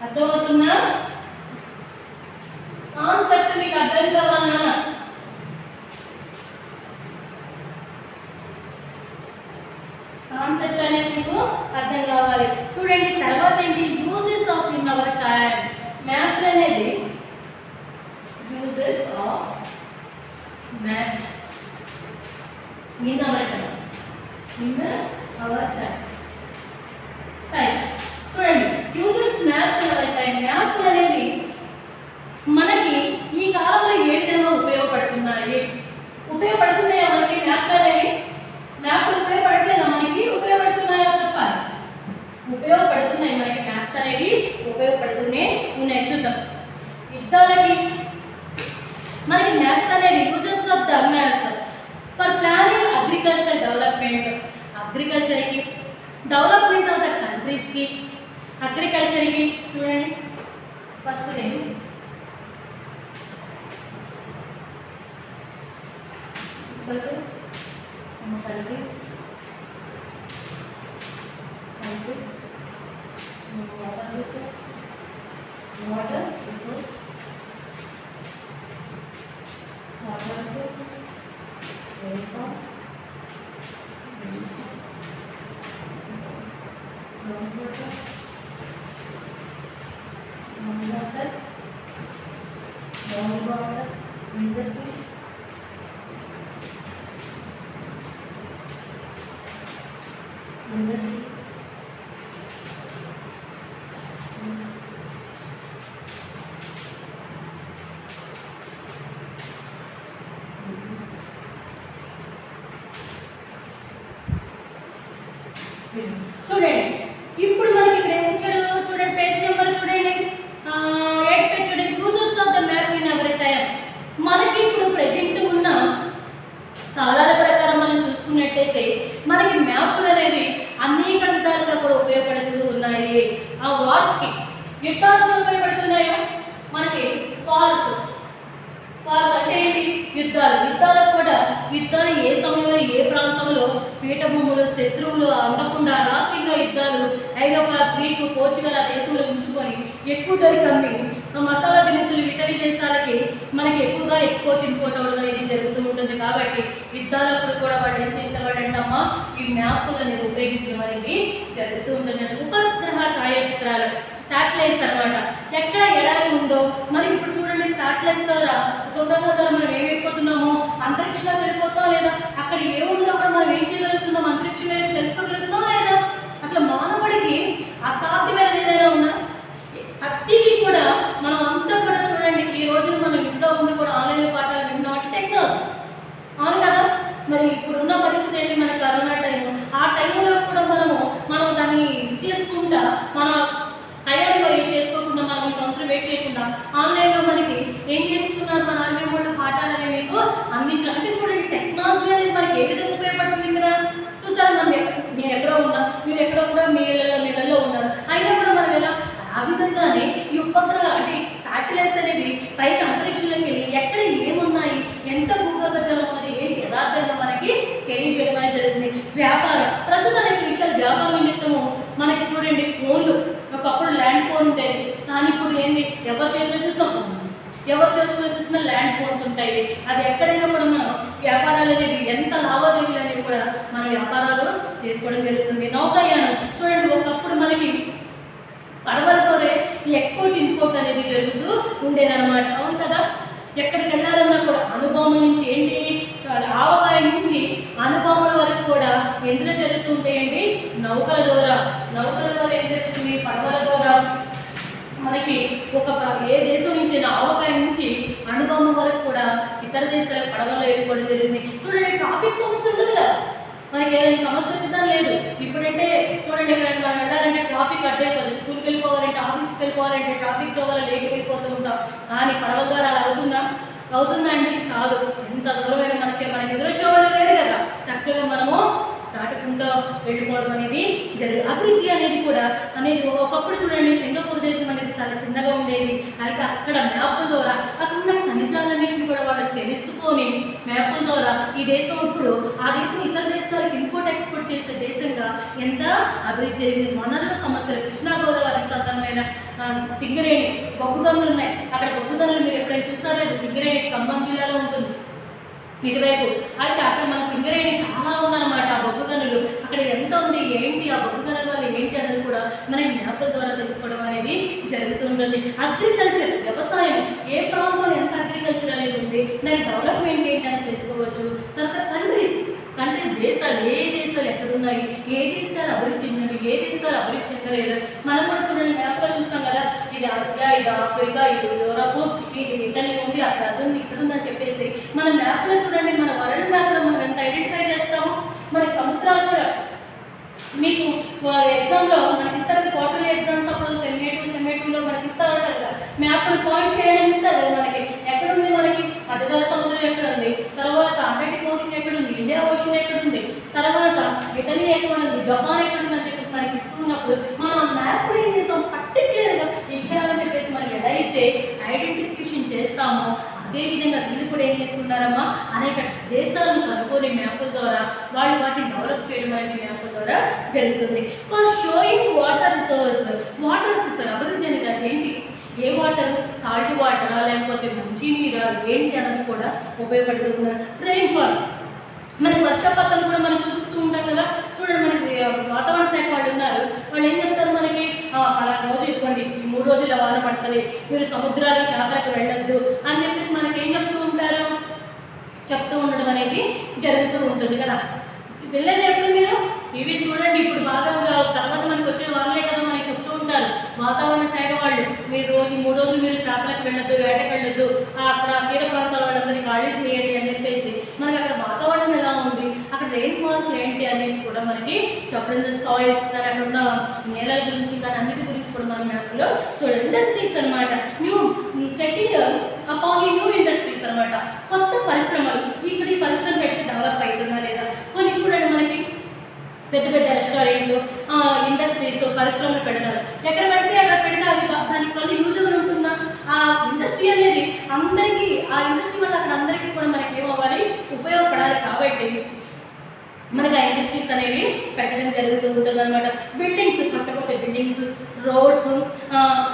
అర్థమవుతుందా? కాన్సెప్ట్ మీకు అర్థం కావాలన్నా కాన్సెప్ట్ అనేది మీకు అర్థం కావాలి. చూడండి తర్వాత ఏంటి? Uses of in our time. Map అనేది uses of map in our time. చూడండి uses map in our time. Map అనేది మనకి ఈ కాలంలో ఏ విధంగా ఉపయోగపడుతున్నాయి? ఉపయోగపడుతున్నాయా మనకి మ్యాప్లు అనేవి? మ్యాప్లు ఉపయోగపడట్లేదా మనకి? ఉపయోగపడుతున్నాయో చెప్పాలి. ఉపయోగపడుతున్నాయి మనకి. మ్యాప్స్ అనేవి ఉపయోగపడుతూనే ఉన్నాయి. చూద్దాం. యుద్ధాలకి మనకి మ్యాప్స్ అనేవి uses of the maps for planning agriculture development. అగ్రికల్చర్కి, డెవలప్మెంట్ ఆఫ్ ద కంట్రీస్కి, అగ్రికల్చర్కి. చూడండి first countries water resource, rainfall, groundwater, industries, చూడండి ఇప్పుడు మనకి ఇక్కడ ఏం ఇచ్చాడు చూడండి, పేజ్ నెంబర్ చూడండి, 8 పేజ్ చూడండి. Uses of the map in our time. మనకి ఇప్పుడు ప్రెజెంట్ ఉన్న కాలాల ప్రకారం మనం చూసుకున్నట్టయితే మనకి మ్యాప్లు అనేవి అనేక విధాలుగా కూడా ఉపయోగపడుతూ ఉన్నాయి. ఆ వార్స్కి యుద్ధాలు ఉపయోగపడుతున్నాయో మనకి వార్స్ అంటే ఏంటి, యుద్ధాలకు కూడా యుద్ధాలు ఏ సమయంలో ఏ ప్రాంతంలో పీఠభూములు శత్రువులు అందకుండా రహస్యంగా యుద్ధాలు ఐరోపా గ్రీకు పోర్చుగల్ ఆ దేశంలో ఉంచుకొని ఎక్కువ ధరకు అమ్మి మసాలా దినుసులు ఇటలీ దేశాలకి మనకి ఎక్కువగా ఎక్స్పోర్ట్ ఇంపోర్ట్ అవ్వడం అనేది జరుగుతూ ఉంటుంది. కాబట్టి యుద్ధాలప్పుడు కూడా వాళ్ళు ఏం చేసేవాడంటమ్మా ఈ మ్యాప్లు అనేది ఉపయోగించడం అనేది జరుగుతూ ఉంటుంది. ఉపగ్రహ ఛాయాచిత్రాలు శాటిలైట్స్ అనమాట. ఎక్కడ ఎడారి ఉందో మనకి ఇప్పుడు చూడండి, శాటిలైట్స్ ద్వారా ఉపగ్రహాల ద్వారా మనం ఏం వెళ్ళిపోతున్నామో అంతరిక్షంలోకి వెళ్ళిపోతాం లేదా, అక్కడ ఏముందో కూడా మనం ఏం చేయగలుగుతున్నాం అంతరిక్షంలో తెలుసుకోగలుగుతాం లేదా. అసలు మానవుడికి అసాధ్యమైనది ఏదైనా ఉన్నా అతికి కూడా మనం అంతా కూడా చూడండి, ఈ రోజున మనం ఇంట్లో ఉండి కూడా ఆన్లైన్లో పాఠాలు విన్నాం టెక్నాలజీ అవును కదా. మరి ఇప్పుడున్న పరిస్థితి ఏంటి, మన కరోనా టైము, ఆ టైంలో కూడా మనం దాన్ని చేసుకుంటా మన టైంలో ఏం చేసుకోకుండా మనం ఈ సంవత్సరం వెయిట్ చేయకుండా ఆన్లైన్లో మనకి ఏం చేస్తున్నారు, మన ఆన్లైన్ వాళ్ళు పాఠాలు అనేవి మీకు అందించాలంటే చూడండి టెక్నాలజీ అనేది మనకి ఏ విధంగా ఉపయోగపడుతుంది కదా. చూసారు నేను ఎక్కడో ఉన్నా, మీరు ఎక్కడో కూడా మీ ఇళ్ళల్లో ఉన్నారు, అయినా కూడా మనం ఎలా ఆ విధంగానే ఈ ఉపగ్రహ అంటే శాటిలైట్స్ అనేవి పైకి అంతరిక్షంలోకి వెళ్ళి ఎక్కడ ఏమున్నాయి, ఎంత భూగర్భజలం ఉన్నది ఏంటి యథార్థంగా మనకి తెలియజేయడం అనేది జరుగుతుంది. వ్యాపారం ప్రస్తుతం అనేక విషయాలు వ్యాపారం నిమిత్తము మనకి చూడండి ఫోన్లు, ఒకప్పుడు ల్యాండ్ ఫోన్ ఉండేది కానీ ఇప్పుడు ఏంటి ఎవరి చేతిలో చూసినా ఫోన్, ఎవరి చేతిలో చూసినా ల్యాండ్ ఫోన్స్ ఉంటాయి. అది ఎక్కడైనా కూడా మనం వ్యాపారాలు అనేవి ఎంత లావాదేవీలు అనేవి కూడా మన వ్యాపారాలు చేసుకోవడం జరుగుతుంది. నౌకాయానం చూడండి, ఒకప్పుడు మనకి పడవలతోనే ఈ ఎక్స్పోర్ట్ ఇంపోర్ట్ అనేది జరుగుతూ ఉండేదన్నమాట అవును కదా. ఎక్కడికి వెళ్ళాలన్నా కూడా అనుభవం నుంచి ఏంటి ఆవకాయ నుంచి అనుభవం వరకు కూడా ఎందులో జరుగుతూ ఉంటాయండి, నౌకల ద్వారా ఏం జరుగుతుంది, పడవల ద్వారా మనకి ఏ దేశం నుంచి ఆవకాయ నుంచి అనుభవం వరకు కూడా ఇతర దేశాల పడవల్లో వెళ్ళిపోవడం జరిగింది. చూడండి ట్రాఫిక్ సమస్య ఉంటుంది కదా, మనకి ఏదైనా సమస్య వచ్చిందని లేదు. ఇప్పుడంటే చూడండి ఎక్కడైనా మనం వెళ్ళాలంటే ట్రాఫిక్ అడ్డైపోతుంది, స్కూల్కి వెళ్ళిపోవాలంటే ఆఫీస్కి వెళ్ళిపోవాలంటే ట్రాఫిక్ చోవల లేట్కి వెళ్ళిపోతూ ఉంటాం. కానీ పడవ ద్వారా అలా అవుతుందా అండి, కాదు. ఎంత దూరమైన మనకి ఎదురొచ్చేవాళ్ళు లేదు కదా, చక్కగా మనము దాటుకుంటూ వెళ్ళిపోవడం అనేది జరిగింది. అభివృద్ధి అనేది కూడా ఒకప్పుడు చూడండి సింగపూర్ దేశం అనేది చాలా చిన్నగా ఉండేది, అయితే అక్కడ మ్యాప్ల ద్వారా అక్కడ ఉన్న ఖనిజాలన్నింటినీ కూడా వాళ్ళకి తెలుసుకొని మ్యాప్ల ద్వారా ఈ దేశం ఇప్పుడు ఆ దేశం ఇతర దేశాలకు ఇంపోర్ట్ ఎక్స్పోర్ట్ చేసే దేశంగా ఎంత అభివృద్ధి జరిగింది. వనరుల సమస్యలు కృష్ణా గోదావరి సంతానమైన సింగరేణి బొగ్గు గనులు ఉన్నాయి, అక్కడ బొగ్గు గనులు మీరు ఎప్పుడైనా చూసారో సింగరేణి ఖమ్మం జిల్లాలో ఉంటుంది ఇటువైపు. అయితే అక్కడ మన సింగరేణి చాలా ఉందన్నమాట, ఆ బొగ్గు గనులు అక్కడ ఎంత ఉంది ఏంటి, ఆ బొగ్గు గనుల వల్ల ఏంటి అనేది కూడా మనకి మ్యాప్ల ద్వారా తెలుసుకోవడం అనేది జరుగుతుంటుంది. అగ్రికల్చర్ వ్యవసాయం ఏ ప్రాంతంలో ఎంత అగ్రికల్చర్ అనేది ఉంది, దాని డెవలప్మెంట్ ఏంటి అని తెలుసుకోవచ్చు. తర్వాత కంట్రీ దేశాలు ఏ దేశాలు ఎక్కడున్నాయి, ఏ దేశాలు అభివృద్ధి చెందినవి, ఏ దేశాలు అభివృద్ధి చెందలేదు. మనం కూడా చూడండి మ్యాప్లో చూస్తాం కదా, ఇది ఆసియా, ఇది ఆఫ్రికా, ఇది యూరప్, ఇది ఇటలీ ఉంది, అక్కడ అది ఉంది, ఇక్కడ ఉందని చెప్పేసి మన మ్యాప్లో చూడండి, మన వరల్డ్ మ్యాప్లో మనం ఎంత ఐడెంటిఫై చేస్తాము. మరి సముద్రాలు కూడా మీకు ఎగ్జామ్లో మనకి ఇస్తారు, క్వార్టర్లీ ఎగ్జామ్స్ అప్పుడు సెమ్ 2లో మనకి ఇస్తారు కదా, మ్యాప్ను పాయింట్ చేయడం ఇస్తారు కదా మనకి. ఎక్కడుంది మనకి మధ్యధరా సముద్రం ఎక్కడ ఉంది, తర్వాత అట్లాంటిక్ ఓషన్ ఎక్కడుంది, ఇండియా ఓషన్ ఎక్కడుంది, తర్వాత ఇటలీ ఎక్కడ ఉంది, జపాన్ ఎక్కడుంది అని చెప్పేసి మనకి ఇస్తున్నప్పుడు మనం మ్యాప్ ఏం చేస్తాం పర్టిక్యులర్గా ఇక్కడ అని చెప్పేసి మనం ఏదైతే ఐడెంటిఫికేషన్ చేస్తామో అదేవిధంగా వీళ్ళు కూడా ఏం చేస్తున్నారమ్మా అనేక దేశాలను కనుక్కొని మ్యాప్ల ద్వారా వాళ్ళు వాటిని డెవలప్ చేయడం అనేది మ్యాప్ల ద్వారా జరుగుతుంది. ఫర్ షోయింగ్ వాటర్ రిసోర్స్ అభివృద్ధి అనేది అదేంటి, ఏ వాటర్ సాల్ట్ వాటరా లేకపోతే మంచి నీరా ఏంటి అనేది కూడా ఉపయోగపడుతున్నారు. రెయిన్ఫాల్ మనకి వర్షపాతం కూడా మనం చూస్తూ ఉంటాం కదా. చూడండి మనకి వాతావరణ శాఖ వాళ్ళు ఉన్నారు, వాళ్ళు ఏం చెప్తారు మనకి, పలానా రోజు ఇదిగోండి ఈ 3 రోజుల వాన పడుతుంది, మీరు సముద్రాలు చేపలకు వెళ్ళొద్దు అని చెప్పేసి మనకి ఏం చెప్తూ ఉండడం అనేది జరుగుతూ ఉంటుంది కదా. వెళ్ళేది ఎప్పుడు మీరు ఇవి చూడండి, ఇప్పుడు బాగా తర్వాత మనకి వచ్చిన వాళ్ళే కదా మనకి చెప్తూ ఉంటారు వాతావరణ శాఖ వాళ్ళు, మీరు రోజు 3 రోజులు మీరు చేపలకు వెళ్ళొద్దు, వేటకు వెళ్ళొద్దు, అక్కడ తీర ప్రాంతాల వాళ్ళందరినీ ఖాళీ చేయండి అని చెప్పేసి మనకి అక్కడ వాతావరణం ఎలా ఉంది, అక్కడ రెయిన్ ఫాల్స్ ఏంటి అనేది కూడా మనకి చెప్పడం, సాయిల్స్ కానీ అక్కడ ఉన్న నేలల గురించి కానీ అన్నిటి గురించి కూడా మన మ్యాప్లో చూడండి. ఇండస్ట్రీస్ అనమాట, new setting upon new industries అనమాట, కొత్త పరిశ్రమలు. ఇక్కడ ఈ పరిశ్రమ పెడితే డెవలప్ అవుతుందా లేదా. కొన్ని చూడండి మనకి పెద్ద పెద్ద రెస్టారెంట్లు, ఇండస్ట్రీస్, పరిశ్రమలు పెడతారు. ఎక్కడ పెడితే అక్కడ పెడితే అది దానికి వల్ల యూజబుల్ ఉంటుందా. ఆ ఇండస్ట్రీ అనేది అందరికీ, ఆ ఇండస్ట్రీ వల్ల అక్కడ అందరికీ కూడా మనకి ఏమవ్వాలి, ఉపయోగపడాలి. కాబట్టి మనకి ఆ ఇండస్ట్రీస్ అనేవి పెట్టడం జరుగుతూ ఉంటుంది అనమాట. బిల్డింగ్స్, కొత్త కొత్త బిల్డింగ్స్, రోడ్స్,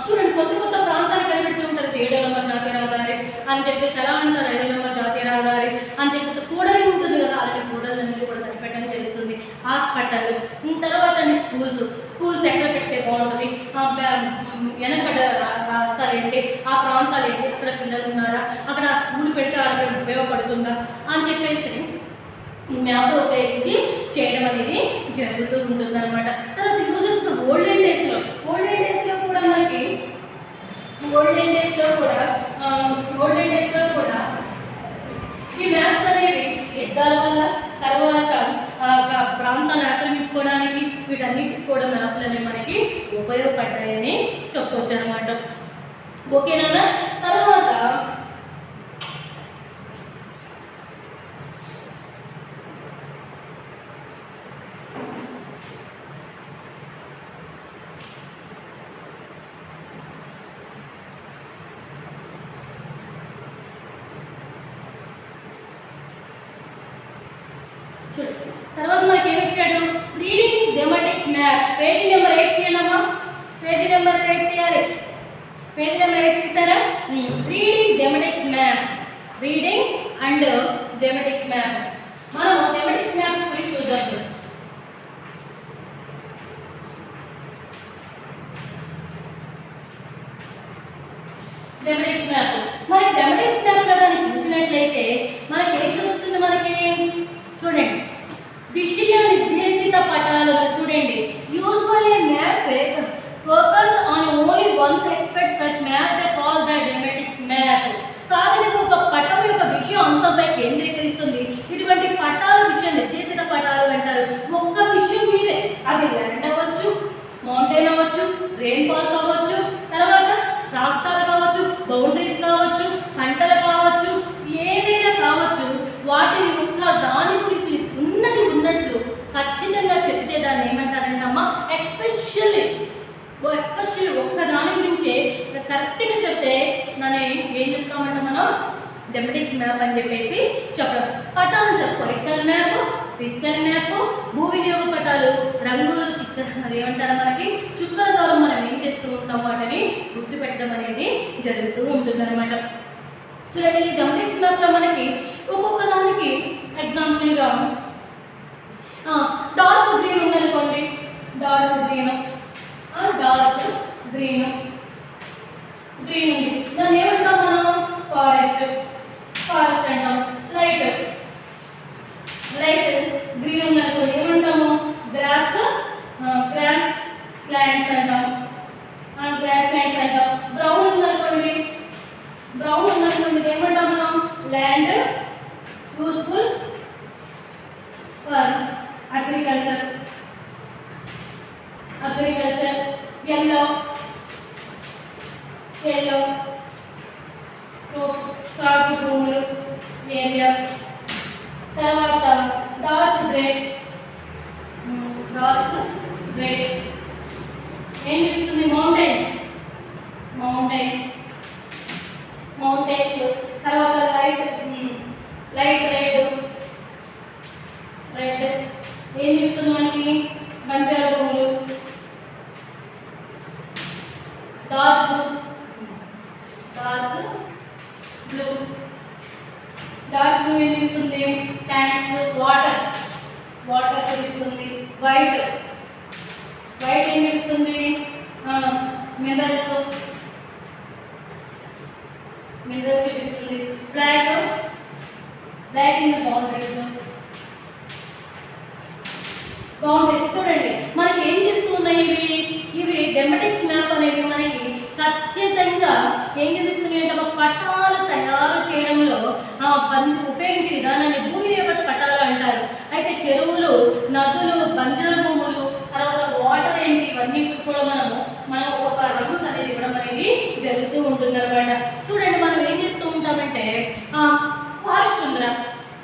చూడండి కొత్త కొత్త ప్రాంతాలు కనిపెడుతూ ఉంటారు. 7వ నంబర్ జాతీయ రహదారి అని చెప్పేసి ఎలా అంటారు, 5వ నంబర్ జాతీయ రహదారి అని చెప్పేసి కూడలి ఉంటుంది కదా, అలాంటి కూడలన్నీ కూడా కనిపెట్టడం జరుగుతుంది. హాస్పిటల్, తర్వాత స్కూల్స్ ఎక్కడ పెడితే బాగుంటుంది, వెనకబడ్డ రాష్ట్రాలు ఏంటి, ఆ ప్రాంతాలు ఏంటి, అక్కడ పిల్లలు ఉన్నారా, అక్కడ ఆ స్కూల్ పెడితే వాళ్ళకి ఉపయోగపడుతుందా అని చెప్పేసి ఈ మ్యాప్ ఉపయోగించి చేయడం అనేది జరుగుతూ ఉంటుంది అనమాట. తర్వాత యూజెస్ ఓల్డెన్ డేస్లో కూడా మనకి ఓల్డెన్ డేస్లో కూడా ఈ మ్యాప్స్ అనేవి యుద్ధాల వల్ల, తర్వాత ప్రాంతాలను ఆక్రమించుకోవడానికి వీటన్నిటికి కూడా మ్యాప్లు అనేవి మనకి ఉపయోగపడ్డాయని చెప్పవచ్చు అనమాట. ఓకేనా. తర్వాత మనకి ఏమి ఇచ్చాడు, reading thematics map. Page number 8 తీయనమ్మా, పేజీ నెంబర్ 8 తీయాలి. పేజీ నెంబర్ 8 తీసారా. Reading thematics map, reading and thematics map. మనం థెమాటిక్స్ మ్యాప్స్ గురించి చూద్దాం. థెమాటిక్స్ మ్యాప్, మనకి థెమాటిక్స్ మ్యాప్ కదా చూసినట్లయితే మనకి ఏం చదువుతుంది, మనకి చూడండి విషయ నిర్దేశిత పటాలను. చూడండి usually map focus on only one aspect such map they call the thematics map. సాధారణంగా ఒక పటం యొక్క విషయ అంశంపై కేంద్రీకరిస్తుంది. ఇటువంటి పటాల విషయ నిర్దేశిత పటాలు అంటారు. ఒక్క విషయం మీదే, అది ల్యాండ్ అవ్వచ్చు, మౌంటైన్ అవ్వచ్చు, రెయిన్ ఫాల్స్ అవ్వచ్చు, తర్వాత రాష్ట్రాలు కావచ్చు, బౌండరీస్ కావచ్చు, పంటలు కావచ్చు, ఏమైనా కావచ్చు. వాటిని ఒక్క దాని గురించి ఉన్నది ఉన్నట్లు ఖచ్చితంగా చెప్తే దాన్ని ఏమంటారంటే అమ్మ ఎక్స్పెషల్లీ ఒక్క దాని గురించే కరెక్ట్గా చెప్తే దాన్ని ఏం చెప్తామంటే మనం థెమాటిక్స్ మ్యాప్ అని చెప్పేసి చెప్పడం. పటాలు పొలిటికల్ మ్యాప్, ఫిజికల్ మ్యాప్, భూ వినియోగ పటాలు, రంగులు ఏమంటారు మనకి చుక్కల ద్వారా మనం ఏం చేస్తూ ఉంటాం వాటిని గుర్తుపెట్టడం అనేది జరుగుతూ ఉంటుందన్నమాట. చూడండి ఈ థెమాటిక్స్ మ్యాప్లో మనకి ఒక్కొక్క దానికి ఎగ్జాంపుల్గా డార్క్ గ్రీన్ ఉందనుకోండి, డార్క్ గ్రీన్ ఉంది, దాన్ని ఏమంటాం మనం ఫారెస్ట్ అంటాం. లైట్ గ్రీన్ ఉందనుకోండి ఏమంటాము గ్రాస్ ల్యాండ్స్ అంటాం. బ్రౌన్ ఉందనుకోండి ఏమంటాం మనం land useful for agriculture. Yellow సాగు భూములు ఏరియా. తర్వాత డార్క్ గ్రే ఏం చెప్తుంది మౌంటైన్స్. తర్వాత లైట్ రెడ్ ఏం చెప్తుంది మనకి బంజారా భూములు. డార్క్ బ్లూ ఏం చూపిస్తుంది ట్యాంక్స్, వాటర్ చూపిస్తుంది. వైట్ ఏం చూపిస్తుంది మినరల్స్ చూపిస్తుంది. Black in boundaries. చూడండి మనకి ఏం చేస్తున్నాయి ఇవి థెమాటిక్స్ మ్యాప్ అనేవి మనకి ఖచ్చితంగా ఏం చూపిస్తున్నాయి అంటే పటాలు తయారు చేయడంలో ఉపయోగించే విధానాన్ని భూ వినియోగ పటాలు అంటారు. అయితే నదులు, బంజరు భూములు, తర్వాత వాటర్ ఏంటి, ఇవన్నీ కూడా మనం ఒక్కొక్క రంగు అనేది ఇవ్వడం అనేది జరుగుతూ ఉంటుంది అనమాట. చూడండి, మనం ఏం చేస్తూ ఉంటామంటే ఫారెస్ట్ ఉందిరా,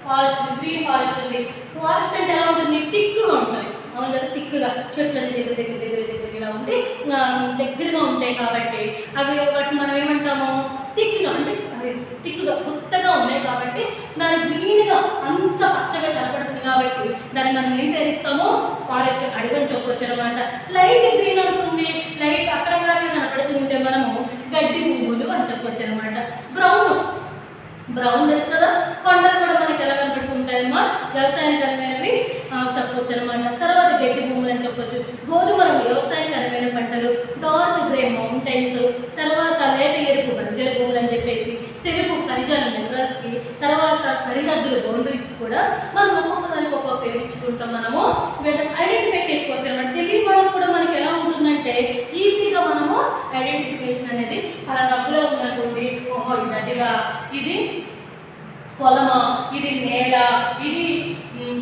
ఫారెస్ట్, గ్రీన్ ఫారెస్ట్ ఉంది. ఫారెస్ట్ అంటే ఎలా ఉంటుంది? థిక్గా ఉంటుంది. అవును కదా, థిక్గా చెట్లన్నీ దగ్గర ఇలా ఉంటే దగ్గరగా ఉంటాయి కాబట్టి వాటిని మనం ఏమంటాము? థిక్గా, అంటే థిక్గా గుత్తగా ఉన్నాయి కాబట్టి దాని గ్రీన్గా అంత పచ్చగా కనపడుతుంది కాబట్టి దాన్ని మనం ఏం పేరుస్తాము? ఫారెస్ట్, అడవిని చెప్పొచ్చు అనమాట. లైట్ గ్రీన్ అనుకుంది, లైట్ అక్కడక్కడ కనపడుతూ ఉంటే మనము గడ్డి భూములు అని చెప్పొచ్చు అనమాట. బ్రౌన్ తెలుసు కదా, కొండలు కూడా మనకి ఎలా కనపడుతుంటాయమ్మా? వ్యవసాయకరమైనవి చెప్పొచ్చు అనమాట. తర్వాత గడ్డి భూములు అని చెప్పొచ్చు. గోధుమ రంగు వ్యవసాయకరమైన పంటలు, డార్క్ గ్రే మౌంటైన్స్, తర్వాత లేత ఎరుపు బంజరు భూములు అని చెప్పేసి, తెలుపు ఖనిజాలు మినరల్స్కి, తర్వాత సరిహద్దులు బౌండరీస్ కూడా మనం ఒక్కొక్క దానికి ఒక్కొక్క పేరు ఇచ్చుకుంటాం. మనము ఐడెంటిఫై చేసుకోవచ్చు అనమాట. తెలియడం కూడా మనకి ఎలా ఉంటుందంటే ఈజీగా మనము ఐడెంటిఫికేషన్ అనేది అలా రంగులో ఉందనుకోండి, ఓహో ఇది నదిగా, ఇది పొలమా, ఇది నేల, ఇది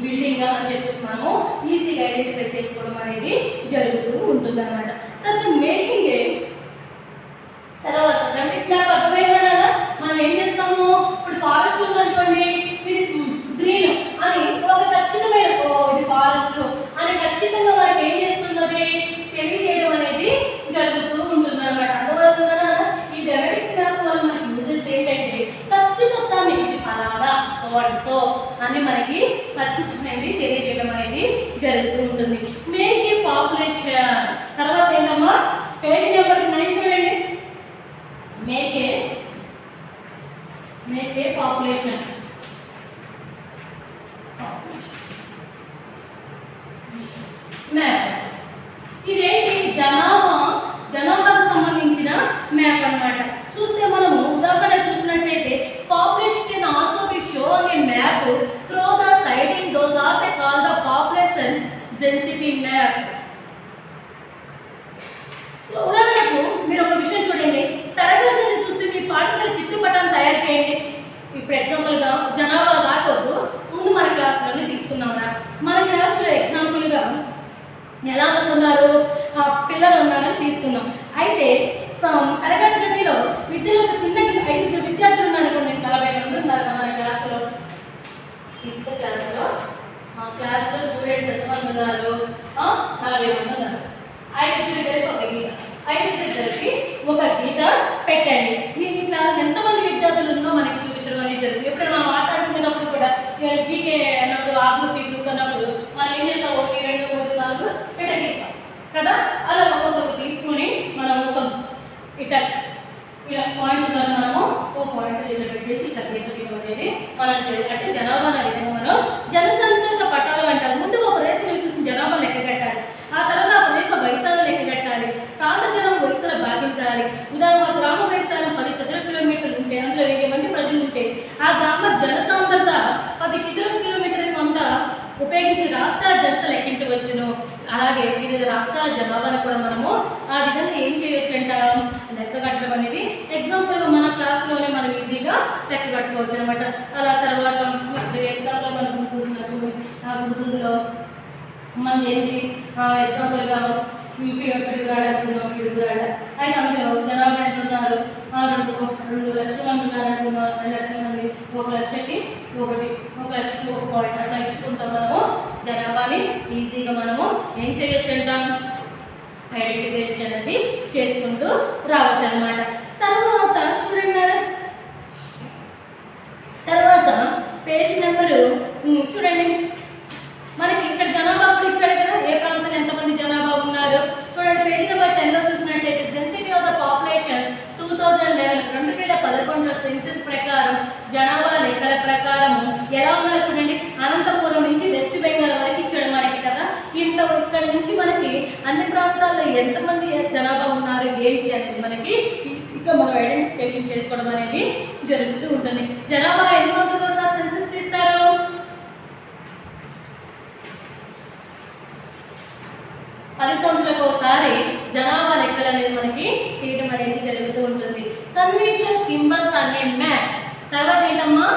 బిల్డింగ్ అని చెప్పేసి మనము ఈజీగా ఐడెంటిఫై చేసుకోవడం అనేది జరుగుతూ ఉంటుంది అనమాట. తర్వాత మేకింగ్ తర్వాత రెమెడీస్ మ్యాప్ అర్థమైందా కదా? మనం ఏం చేస్తాము? ఇప్పుడు ఫారెస్ట్ ఉందనుకోండి, ఇది గ్రీన్ అని ఒక ఖచ్చితమైన ఇది ఫారెస్ట్ అని ఖచ్చితంగా మనకి ఏం చేస్తున్నది తెలియజేయడం అనేది జరుగుతూ ఉంటుంది అనమాట. అర్థమవుతుంది కదా? ఈ రెమెడీస్ మ్యాప్ వల్ల మనకి యూజెస్ ఏంటంటే ఖచ్చితత్వాన్ని, ఇది పలానా సో అని మనకి ఖచ్చితమైనది తెలియజేయడం అనేది జరుగుతూ ఉంటుంది. Make a population. తర్వాత ఏంటమ్మా? పేజ్ నెంబర్ 9 చూడండి. Make a population. మ్యాప్. ఇదేంటి? జనాభాకు సంబంధించిన మ్యాప్ అన్నమాట. చూస్తే మనము ఉదాహరణ చూసినట్లయితే population can also be shown a map through the siding those are the called the population density map. ఉదాహరణకు మీరు ఒక విషయం చూడండి, తరగతిని చూస్తే మీ పాఠశాల చిత్రపటాన్ని తయారు చేయండి. ఇప్పుడు ఎగ్జాంపుల్గా జనాభా రాకొద్దు, ముందు మన క్లాసులోనే తీసుకున్నామరా. మన క్లాసులో ఎగ్జాంపుల్గా ఎలా అనుకున్నారు? పిల్లలు ఉన్నారని తీసుకున్నాం. అయితే తరగతి గదిలో విద్యలో ఒక చిన్న 5 విద్యార్థులు ఉన్నారనుకోండి, 40 మంది ఉన్నారు మన క్లాసులో. 6th క్లాస్లో స్టూడెంట్స్ ఎంతమంది ఉన్నారు? 40 మంది ఉన్నారు. 5 కలిపి ఒక గీత, 5 కలిపి ఒక గీత పెట్టండి. మీ క్లాస్ ఎంతమంది విద్యార్థులు ఉందో మనకి చూపించడం అనేది జరుగుతుంది. ఎప్పుడైనా మనం మాట్లాడుకునేటప్పుడు కూడా జీకే అన్నప్పుడు, ఆ గ్రూప్ ఈ గ్రూప్ అన్నప్పుడు మనం ఏం చేస్తాం? 1 2 3 4 పెట్టగీస్తాం కదా. అలా ఒక్కొక్కటి తీసుకొని మనం ఒక ఇలా పాయింట్ ద్వారా మనము ఒక పాయింట్ ఇలా పెట్టేసి ఇట్లా గీతడం అనేది మనం చేయాలి. అంటే జనాభా అనేది మనం జనసంఖ్య పట్టాలు అంటారు. ముందు ఒక ప్రదేశం నివసిస్తున్న జనాభా లెక్క కట్టాలి, ఆ తర్వాత ఆ ప్రదేశ వైశాల్యం లెక్క కట్టాలి, ప్రాంత జనం వయసులో భాగించాలి. ఉదాహరణ గ్రామ వైశాల్యం 10 చదరపు కిలోమీటర్లు ఉంటే అందులో 1000 మంది ప్రజలు ఉంటే ఆ గ్రామ జనసాంద్రత 10 చదరపు కిలోమీటర్లు అంతా ఉపయోగించి రాష్ట్రాల జనత లెక్కించవచ్చును. అలాగే వివిధ రాష్ట్రాల జనాభాను కూడా మనము ఆ విధంగా ఏం చేయొచ్చు అంటాం? లెక్క కట్టడం అనేది ఎగ్జాంపుల్గా మన క్లాస్లోనే మనం ఈజీగా లెక్క కట్టుకోవచ్చు అనమాట. అలా తర్వాత ఎగ్జాంపుల్ మనం గుర్తున్నప్పుడు ఆ గుర్తుల్లో మనం ఏంటి ఎగ్జాంపుల్గా పిడుగురాడ అనుకున్నాం. పిడుగురాడ అయితే అందులో జనాభా ఎంత ఉన్నారు? 2 లక్షల మంది ఉన్నారనుకున్నాం. 2 లక్షల మంది 1 లక్షకి 1 లక్షకి 1 పాయింట్ అట్లా ఇచ్చుకుంటాం. మనము జనాభాని ఈజీగా మనము ఏం చేయొచ్చు అంటాం? ఐడెంటిఫికేషన్ అనేది చేసుకుంటూ రావచ్చు అనమాట. తర్వాత చూడండి, తర్వాత పేజ్ నెంబరు చూడండి. మనకి ఇక్కడ జనాభా కూడా ఇచ్చాడు కదా, ఏ ప్రాంతంలో ఎంతమంది జనాభా ఉన్నారు చూడండి. పేజ్ నెంబర్ 10లో చూసినట్లయితే density of the population 2011 census ప్రకారం జనాభా లెక్కల ప్రకారం ఎలా ఉన్నారు చూడండి. అనంతపురం నుంచి వెస్ట్ బెంగాల్ వరకు ఇచ్చాడు మనకి కదా. ఇక్కడ నుంచి మనకి అన్ని ప్రాంతాల్లో ఎంతమంది జనాభా ఉన్నారు ఏంటి అనేది మనకి ఈజీగా మనం ఐడెంటిఫికేషన్ చేసుకోవడం అనేది జరుగుతూ ఉంటుంది. జనాభా ఎన్ని సంవత్సరాలకు ఒకసారి సెన్సస్ తీస్తారు? 10 సంవత్సరాలకు ఒకసారి జనాభా లెక్కలు అనేది మనకి తీయడం అనేది జరుగుతూ ఉంటుంది. కన్వెన్షన్ సింబల్స్ అనే మ్యాప్. తర్వాత ఏంటమ్మా?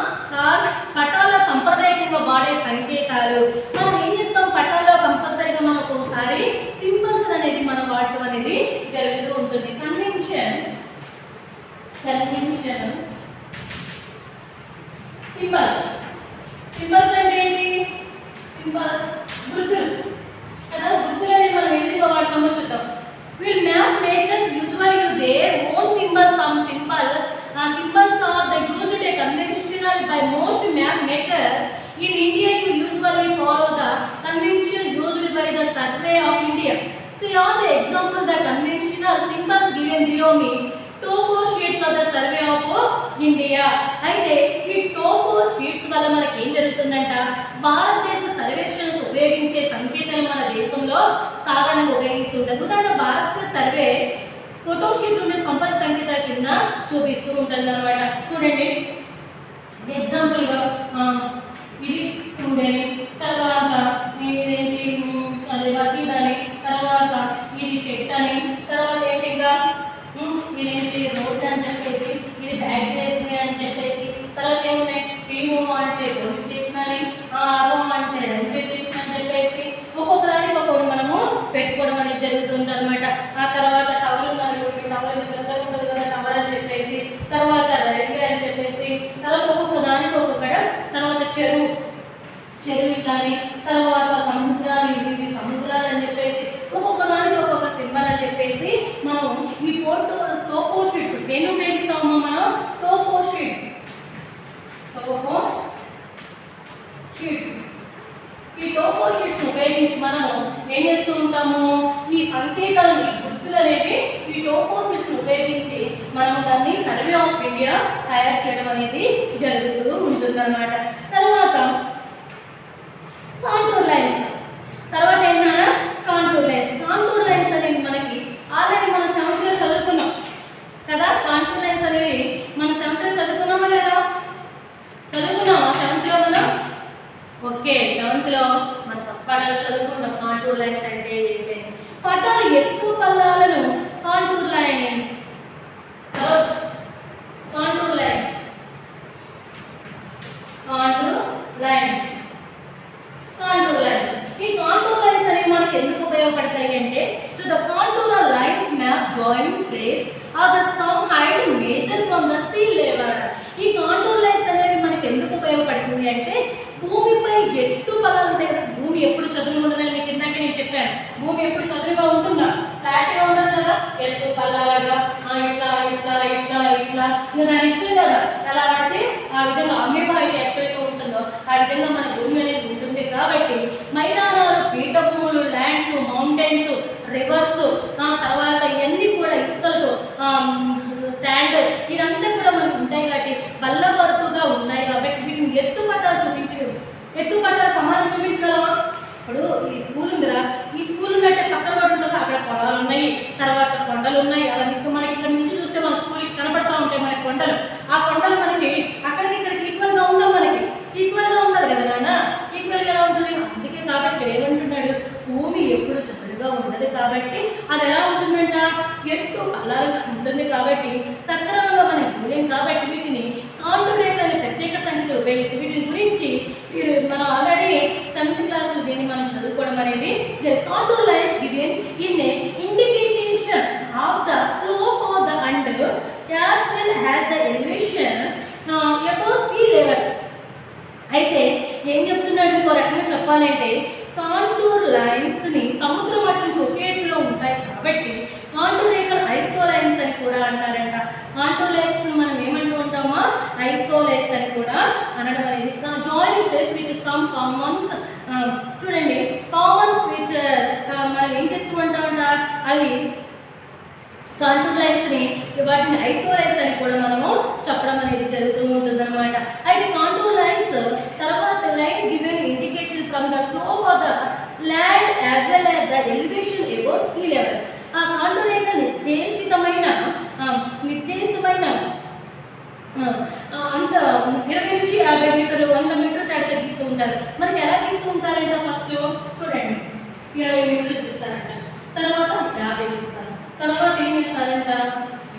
పటాల సంప్రదాయకంగా వాడే సంకేతాలు. మనం ఏం చేస్తాం? పటాల గుర్తులు కదా, గుర్తులని మనం ఎందుకు వాడతామో చూద్దాం. Will map makers usually use their own symbols? Some symbols are the used a conventional by most map makers. In India, you usually follow the convention used by the Survey of India. See all the examples, the conventional symbols given below me. Topo sheets of the Survey of India. అయితే ఈ topo sheets వల్ల మనకి ఏం జరుగుతుందంట, భారతదేశ సర్వేక్షణను ఉపయోగించే సంకేతాలు మన దేశంలో సాధారణంగా ఉపయోగిస్తుంటారు. ఉదాహరణ భారత సర్వే ఫోటో షీట్ ఉండే సంపద సంకేతాల కింద చూపిస్తూ ఉంటుంది అనమాట. చూడండి ఎగ్జాంపుల్గా ఇది ఉండేది, తర్వాత ఇదేంటి అదే మసీద్ అని, తర్వాత ఇది చెట్టు అని, తర్వాత ఏంటిగా ఇదేంటి రోడ్ అని చెప్పేసి, ఇది బ్యాక్ చేసి అని చెప్పేసి, తర్వాత ఏమున్నాయి పీఓ అంటే పోలీస్ స్టేషన్ అని, ఆర్ఓ అంటే రైల్వే స్టేషన్ అని చెప్పేసి ఒక్కొక్క దానికి ఒక్కొక్కటి మనము పెట్టుకోవడం అనేది జరుగుతుంది అనమాట. ఆ తర్వాత టవర్ టవర్ పెద్ద ఉంటుంది కదా టవర్ అని చెప్పేసి, తర్వాత రైల్వే అని చెప్పేసి, తర్వాత ఒక్కొక్క దానికి ఒక్కొక్కడ, తర్వాత చెరువు కానీ, తర్వాత సముద్రాలు ఇవి సముద్రాలు అని చెప్పేసి ఒక్కొక్క దానికి ఒక్కొక్క సింబల్ అని చెప్పేసి మనం ఈ టోపో షీట్స్ దేన్ని ఉపయోగిస్తామో మనం టోపో షీట్స్ ఈ టోపో షీట్స్ ఉపయోగించి మనం ఏం చేస్తూ ఉంటాము, ఈ సంకేతాలు ఈ గుర్తులు అనేవి ఈ టోపో షీట్స్ ఉపయోగించి మనము దాన్ని సర్వే ఆఫ్ ఇండియా తయారు చేయడం అనేది జరుగుతూ ఉంటుందన్నమాట. తర్వాత కాంటూర్ లైన్స్, తర్వాత ఏంటన్నా కాంటూర్ లైన్స్ అనేవి మనకి ఆల్రెడీ మన సెవెంత్లో చదువుకున్నాం కదా. కాంటూర్ లైన్స్ అనేవి మన సెవెంత్లో చదువుకున్నామా లేదా, చదువుకున్నామా సెవెంత్లో మనం? ఓకే, సెవెంత్లో మన ఫస్ట్ పాఠాలు చదువుకుంటాం కాంటూర్ లైన్స్ అంటే ఏంటి. పటాలు ఎత్తు పల్లాలను కాంటూర్ లైన్స్ ఈ కాంటూర్ లైన్స్ అనేవి మనకి ఎందుకు ఉపయోగపడతాయి అంటే, to the contour lines map joining place are the same height measure from the sea level. ఈ కాంటూర్ లైన్స్ అనేవి మనకి ఎందుకు ఉపయోగపడుతుంది అంటే, భూమిపై ఎత్తు పల్లాలు ఉంటాయి కదా, భూమి ఎప్పుడు చదువుగా ఉంటుందని మీకు ఇందాక నేను చెప్పాను. భూమి ఎప్పుడు చదువుగా ఉంటుందా, ఫ్లాట్గా ఉండదు కదా, ఎత్తు పల్లాలుగా ఇట్లా ఇట్లా ఇట్లా ఇట్లా ఇంకా దాని ఇష్టం కదా. ఎలా అంటే ఆ విధంగా అమీబా అయితే ఎక్కడైతే ఉంటుందో ఆ విధంగా మన భూమి అనేది ఉంటుంది. కాబట్టి మైదానాలు, పీఠ భూములు, ల్యాండ్స్, మౌంటైన్స్, రివర్స్, తర్వాత ఇవన్నీ కూడా ఇసుకలతో శాండ్ ఇదంతా కూడా మనకు ఉంటాయి. కాబట్టి బల్లపరుపుగా ఉన్నాయి కాబట్టి వీటిని ఎత్తుపట్టాలు సమానం చూపించగలమా? ఇప్పుడు ఈ స్కూల్ ఉందిరా, ఈ స్కూల్ ఉన్నట్టే పక్కన పడి ఉంటుంది, అక్కడ పొలాలు ఉన్నాయి, తర్వాత కొండలు ఉన్నాయి. అలా మనకి ఇక్కడ నుంచి చూస్తే మన స్కూల్కి కనపడతా ఉంటాయి మనకి కొండలు. ఆ కొండలు మనకి అక్కడికి ఇక్కడికి ఈక్వల్గా ఉందా, మనకి ఈక్వల్గా ఉండదు కదా నాన్న, ఈక్వల్గా ఎలా ఉంటుంది. అందుకే కాబట్టి ఏమంటున్నాడు, భూమి ఎప్పుడు చదువుగా ఉండదు కాబట్టి అది ఎలా ఉంటుందంట, ఎత్తు పల్లాలుగా ఉంటుంది. కాబట్టి సక్రమంగా మనకి దూరం కాబట్టి వీటిని కాంటూర్ అనే ప్రత్యేక సంఖ్యలు ఉపయోగిస్తే వీటిని గురించి మనం ఆల్రెడీ 7th క్లాస్లో దీన్ని మనం చదువుకోవడం అనేది. Contour lines given in a indication of the slope of the and as well has the elevation above sea level. అయితే ఏం చెప్తున్నాడు, ఇంకో రకంగా చెప్పాలంటే కాంటూర్ లైన్స్ని సముద్ర మట్టం నుంచి ఒకే ఎత్తులో ఉంటాయి కాబట్టి కాంటూర్ రేఖలు ఐసోలైన్స్ అని కూడా అంటారంట. కాంటూర్ లైన్స్ మనం ఏమంటూ ఉంటామా, ఐసోలైన్స్ అని కూడా అనడం అనేది. Joining place with some Commons, చూడండి కామన్ ఫీచర్స్ మనం ఏం చేస్తూ ఉంటామంట, అవి కాంటూర్ లైన్స్ని వాటిని ఐసోలైన్స్ అని కూడా మనము చెప్పడం అనేది జరుగుతూ ఉంటుందన్నమాట. అయితే కాంటూర్ లైన్స్ తర్వాత line given indicated from the slope of the land as well as the elevation above sea level. ఆ కాంటూర్ రేఖ నిర్దేశితమైన అంత 20 నుంచి 50 మీటర్లు 100 మీటర్లు తేడా గీస్తూ ఉంటారు. మనకి ఎలా గీస్తూ ఉంటారంట, ఫస్ట్ చూడండి 20 మీటర్లు గీస్తారంట, తర్వాత 50 గీస్తారు, తర్వాత ఏం చేస్తారంట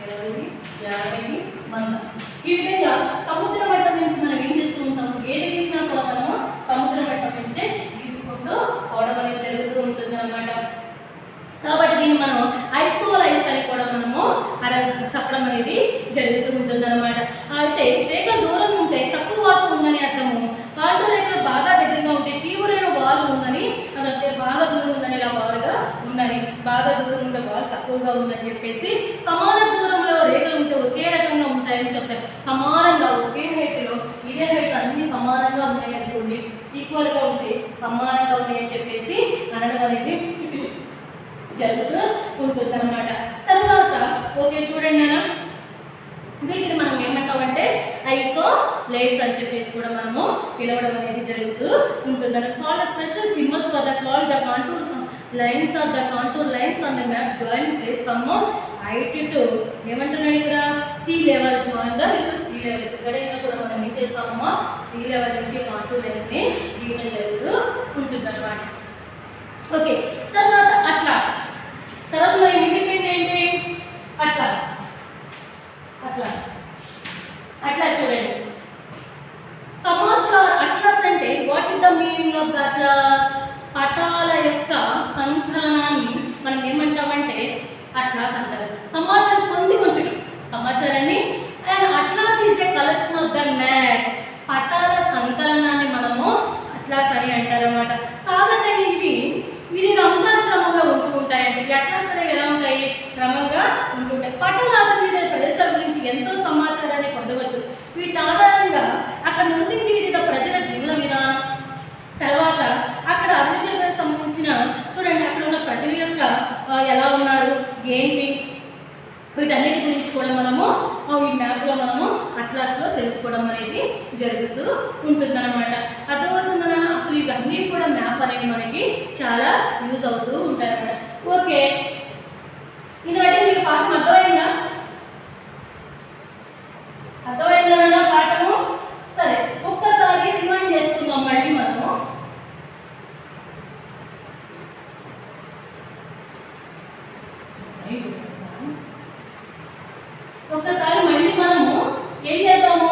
20, 50, 100. ఈ విధంగా సముద్ర మట్టం నుంచి మనం ఏం చేస్తూ ఉంటాము, ఏది గీసినా కూడా మనము సముద్ర మట్టం నుంచే గీసుకుంటూ పోవడం అనేది జరుగుతూ ఉంటుంది అన్నమాట. కాబట్టి దీన్ని మనం ఐసోలైన్స్ అని కూడా మనము చెప్పడం అనేది జరుగుతూ ఉంటుంది అనమాట. అయితే రేఖ దూరం ఉంటే తక్కువ వాపు ఉందని అర్థము, కాంటూర్ రేఖలు బాగా దగ్గరగా ఉంటే తీవ్రమైన వాలు ఉందని అదంటే బాగా దూరం ఉందని ఇలా బాగా ఉన్నది, బాగా దూరం ఉండే బాల్ తక్కువగా ఉందని చెప్పేసి సమాన దూరంలో రేఖలు ఉంటే ఒకే రకంగా ఉంటాయని చెప్తారు. సమానంగా ఒకే హైట్లో ఇదే హైట్ అన్ని సమానంగా ఉన్నాయి అనుకోండి, ఈక్వల్గా ఉంటాయి, సమానంగా ఉన్నాయని చెప్పేసి అనడం అనేది జరుగుతూ ఉంటుంది అన్నమాట. తర్వాత ఓకే చూడండి అన్న, వీటిని మనం ఏమంటామంటే ఐసోలేట్స్ అని చెప్పేసి కూడా మనము పిలవడం అనేది జరుగుతూ ఉంటుంది. Call special symbols for the call the contour lines of the contour lines on the map join place some height to ఏమంటున్నాడు ఇక్కడ sea level join the with sea level. ఎక్కడైనా కూడా మనం ఏం చేస్తామో సీ లెవెల్ నుంచి కాంటూర్ లైన్స్ని గీయడం జరుగుతూ ఉంటుంది అన్నమాట. ఓకే తర్వాత అట్లాస్, తర్వాత మరి ఇండిపెండెంట్ ఏంటి అట్లాస్. అట్లాస్ అట్లా చూడండి, సమాచార అట్లాస్ అంటే what is the meaning of the atlas? పటాల యొక్క సంకలనాన్ని మనం ఏమంటామంటే అట్లాస్ అంటారు. సమాచారం పొంది ఉంచడం సమాచారాన్ని. And atlas is the collection of the map, పటాల సంకలనాన్ని మనము అట్లాస్ అని అంటారు అన్నమాట. సాధారణంగా ఇవి అంశాల క్రమంలో ఉంటూ ఉంటాయండి. అట్లాస్ అనేవి ఎలా ఉంటాయి? క్రమంగా ఉంటుంటాయి. పటాల ఆధార ప్రదేశాల గురించి ఎంతో సమాచారాన్ని పొందవచ్చు. వీటి ఆధారంగా అక్కడ నివసించే వివిధ ప్రజల జీవన విధానం, తర్వాత అక్కడ అభివృద్ధికి సంబంధించిన చూడండి అక్కడ ఉన్న ప్రజల యొక్క ఎలా ఉన్నారు ఏంటి, వీటన్నిటి గురించి కూడా మనము ఈ మ్యాప్లో మనము అట్లాస్లో తెలుసుకోవడం అనేది జరుగుతూ ఉంటుందన్నమాట. అర్థమవుతుందన్న? అసలు ఇవన్నీ కూడా మ్యాప్ అనేది మనకి చాలా యూజ్ అవుతూ ఉంటాయి అన్నమాట. ఓకే, ఇది అంటే మీకు పాఠం అర్థమైందా? అర్థమైందన్న పాఠము? సరే, ఒక్కసారి రిమైండ్ చేసుకుందాం మళ్ళీ మనము. ఒక్కసారి మళ్ళీ మనము ఏం చేద్దాము,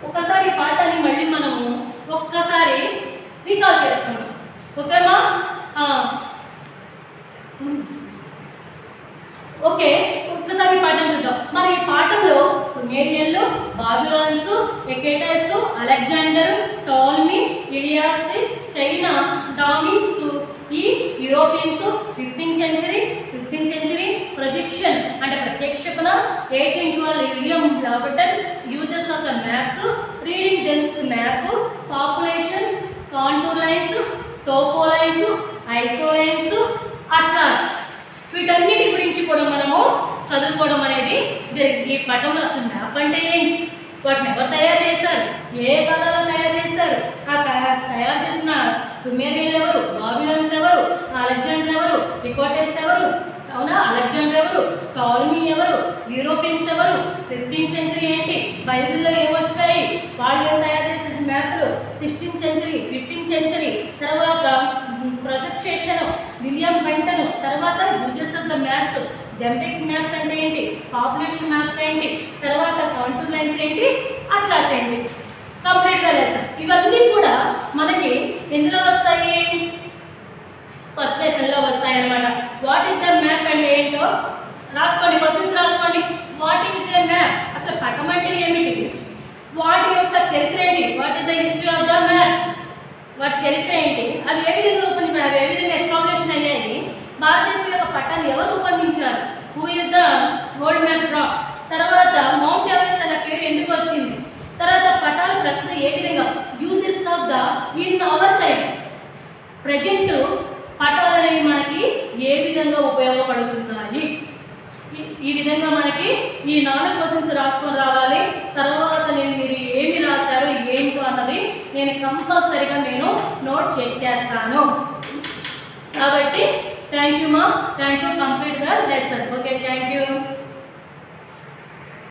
ఒక్కసారి పాఠాన్ని మళ్ళీ మనము ఒక్కసారి రీకాల్ చేసుకుందాం. ఓకేమా? ఓకే, ఒక్కసారి పాఠం చూద్దాం. మన ఈ పాఠంలో సుమేరియన్లు, బాబిలోన్స్, ఎకెటస్, అలెగ్జాండర్, టోల్మీ, ఇలియాస్, చైనా, డామింగ్ ఈ Europeans 15th century, 16th century, projection అంటే ప్రత్యక్షపణ, 1812 William Lambton, uses of the maps, reading దెన్స్ map, population, contour lines, topo lines, isolines, atlas, వీటన్నిటి గురించి కూడా మనము చదువుకోవడం అనేది జరిగింది. ఈ పటంలో అసలు మ్యాప్ అంటే ఏంటి, వాటిని ఎవరు తయారు చేశారు, ఏ కాలంలో తయారు చేశారు, ఆ తయారు చేసిన సుమేరియన్లు ఎవరు, బాబిలోన్స్ ఎవరు, అలెగ్జాండర్ ఎవరు, ఎకెటస్ ఎవరు, అవునా, అలెగ్జాండర్ ఎవరు, టోల్మీ ఎవరు, యూరోపియన్స్ ఎవరు, 15th century ఏంటి, బైబిల్లో ఏమొచ్చాయి, వాళ్ళు ఏం తయారు చేసిన మ్యాప్లు, 16th century, 15th century, తర్వాత ప్రొజెక్షన్ విలియం బెంటన్, తర్వాత uses of the maps, genetics maps అంటే ఏంటి, పాపులేషన్ మ్యాప్స్ ఏంటి, తర్వాత కాంటూర్ లైన్స్ ఏంటి, అట్లాస్ ఏంటి, కంప్లీట్గా లెసన్. ఇవన్నీ కూడా మనకి ఎందులో వస్తాయి, ఫస్ట్ లెసన్లో వస్తాయి అన్నమాట. వాట్ ఈస్ ద మ్యాప్ అంటే ఏంటో రాసుకోండి, క్వశ్చన్స్ రాసుకోండి. వాట్ ఈస్ ద మ్యాప్, అసలు పటం అంటే ఏమిటి, వాటి యొక్క చరిత్ర ఏంటి, what is the history of the maps, వాటి చరిత్ర ఏంటి, అవి ఏ విధంగా రూపొందించారు, ఏ విధంగా ఎస్టాబ్లిషన్ అయ్యాయి, భారతదేశం యొక్క పట్టాన్ని ఎవరు రూపొందించారు, who is the world map draw, తర్వాత మౌంట్ ఎవరెస్ట్ అనే పేరు ఎందుకు వచ్చింది, తర్వాత పటాలు ప్రస్తుతం ఏ విధంగా uses of the in our time present పటాలు అనేవి మనకి ఏ విధంగా ఉపయోగపడుతున్నాయి, ఈ విధంగా మనకి ఈ 4 క్వశ్చన్స్ రాసుకొని రావాలి. తర్వాత మీరు ఏమి రాశారు ఏంటో అన్నది నేను కంపల్సరీగా నోట్ చెక్ చేస్తాను. కాబట్టి థ్యాంక్ యూ మా, thank you, complete the lesson.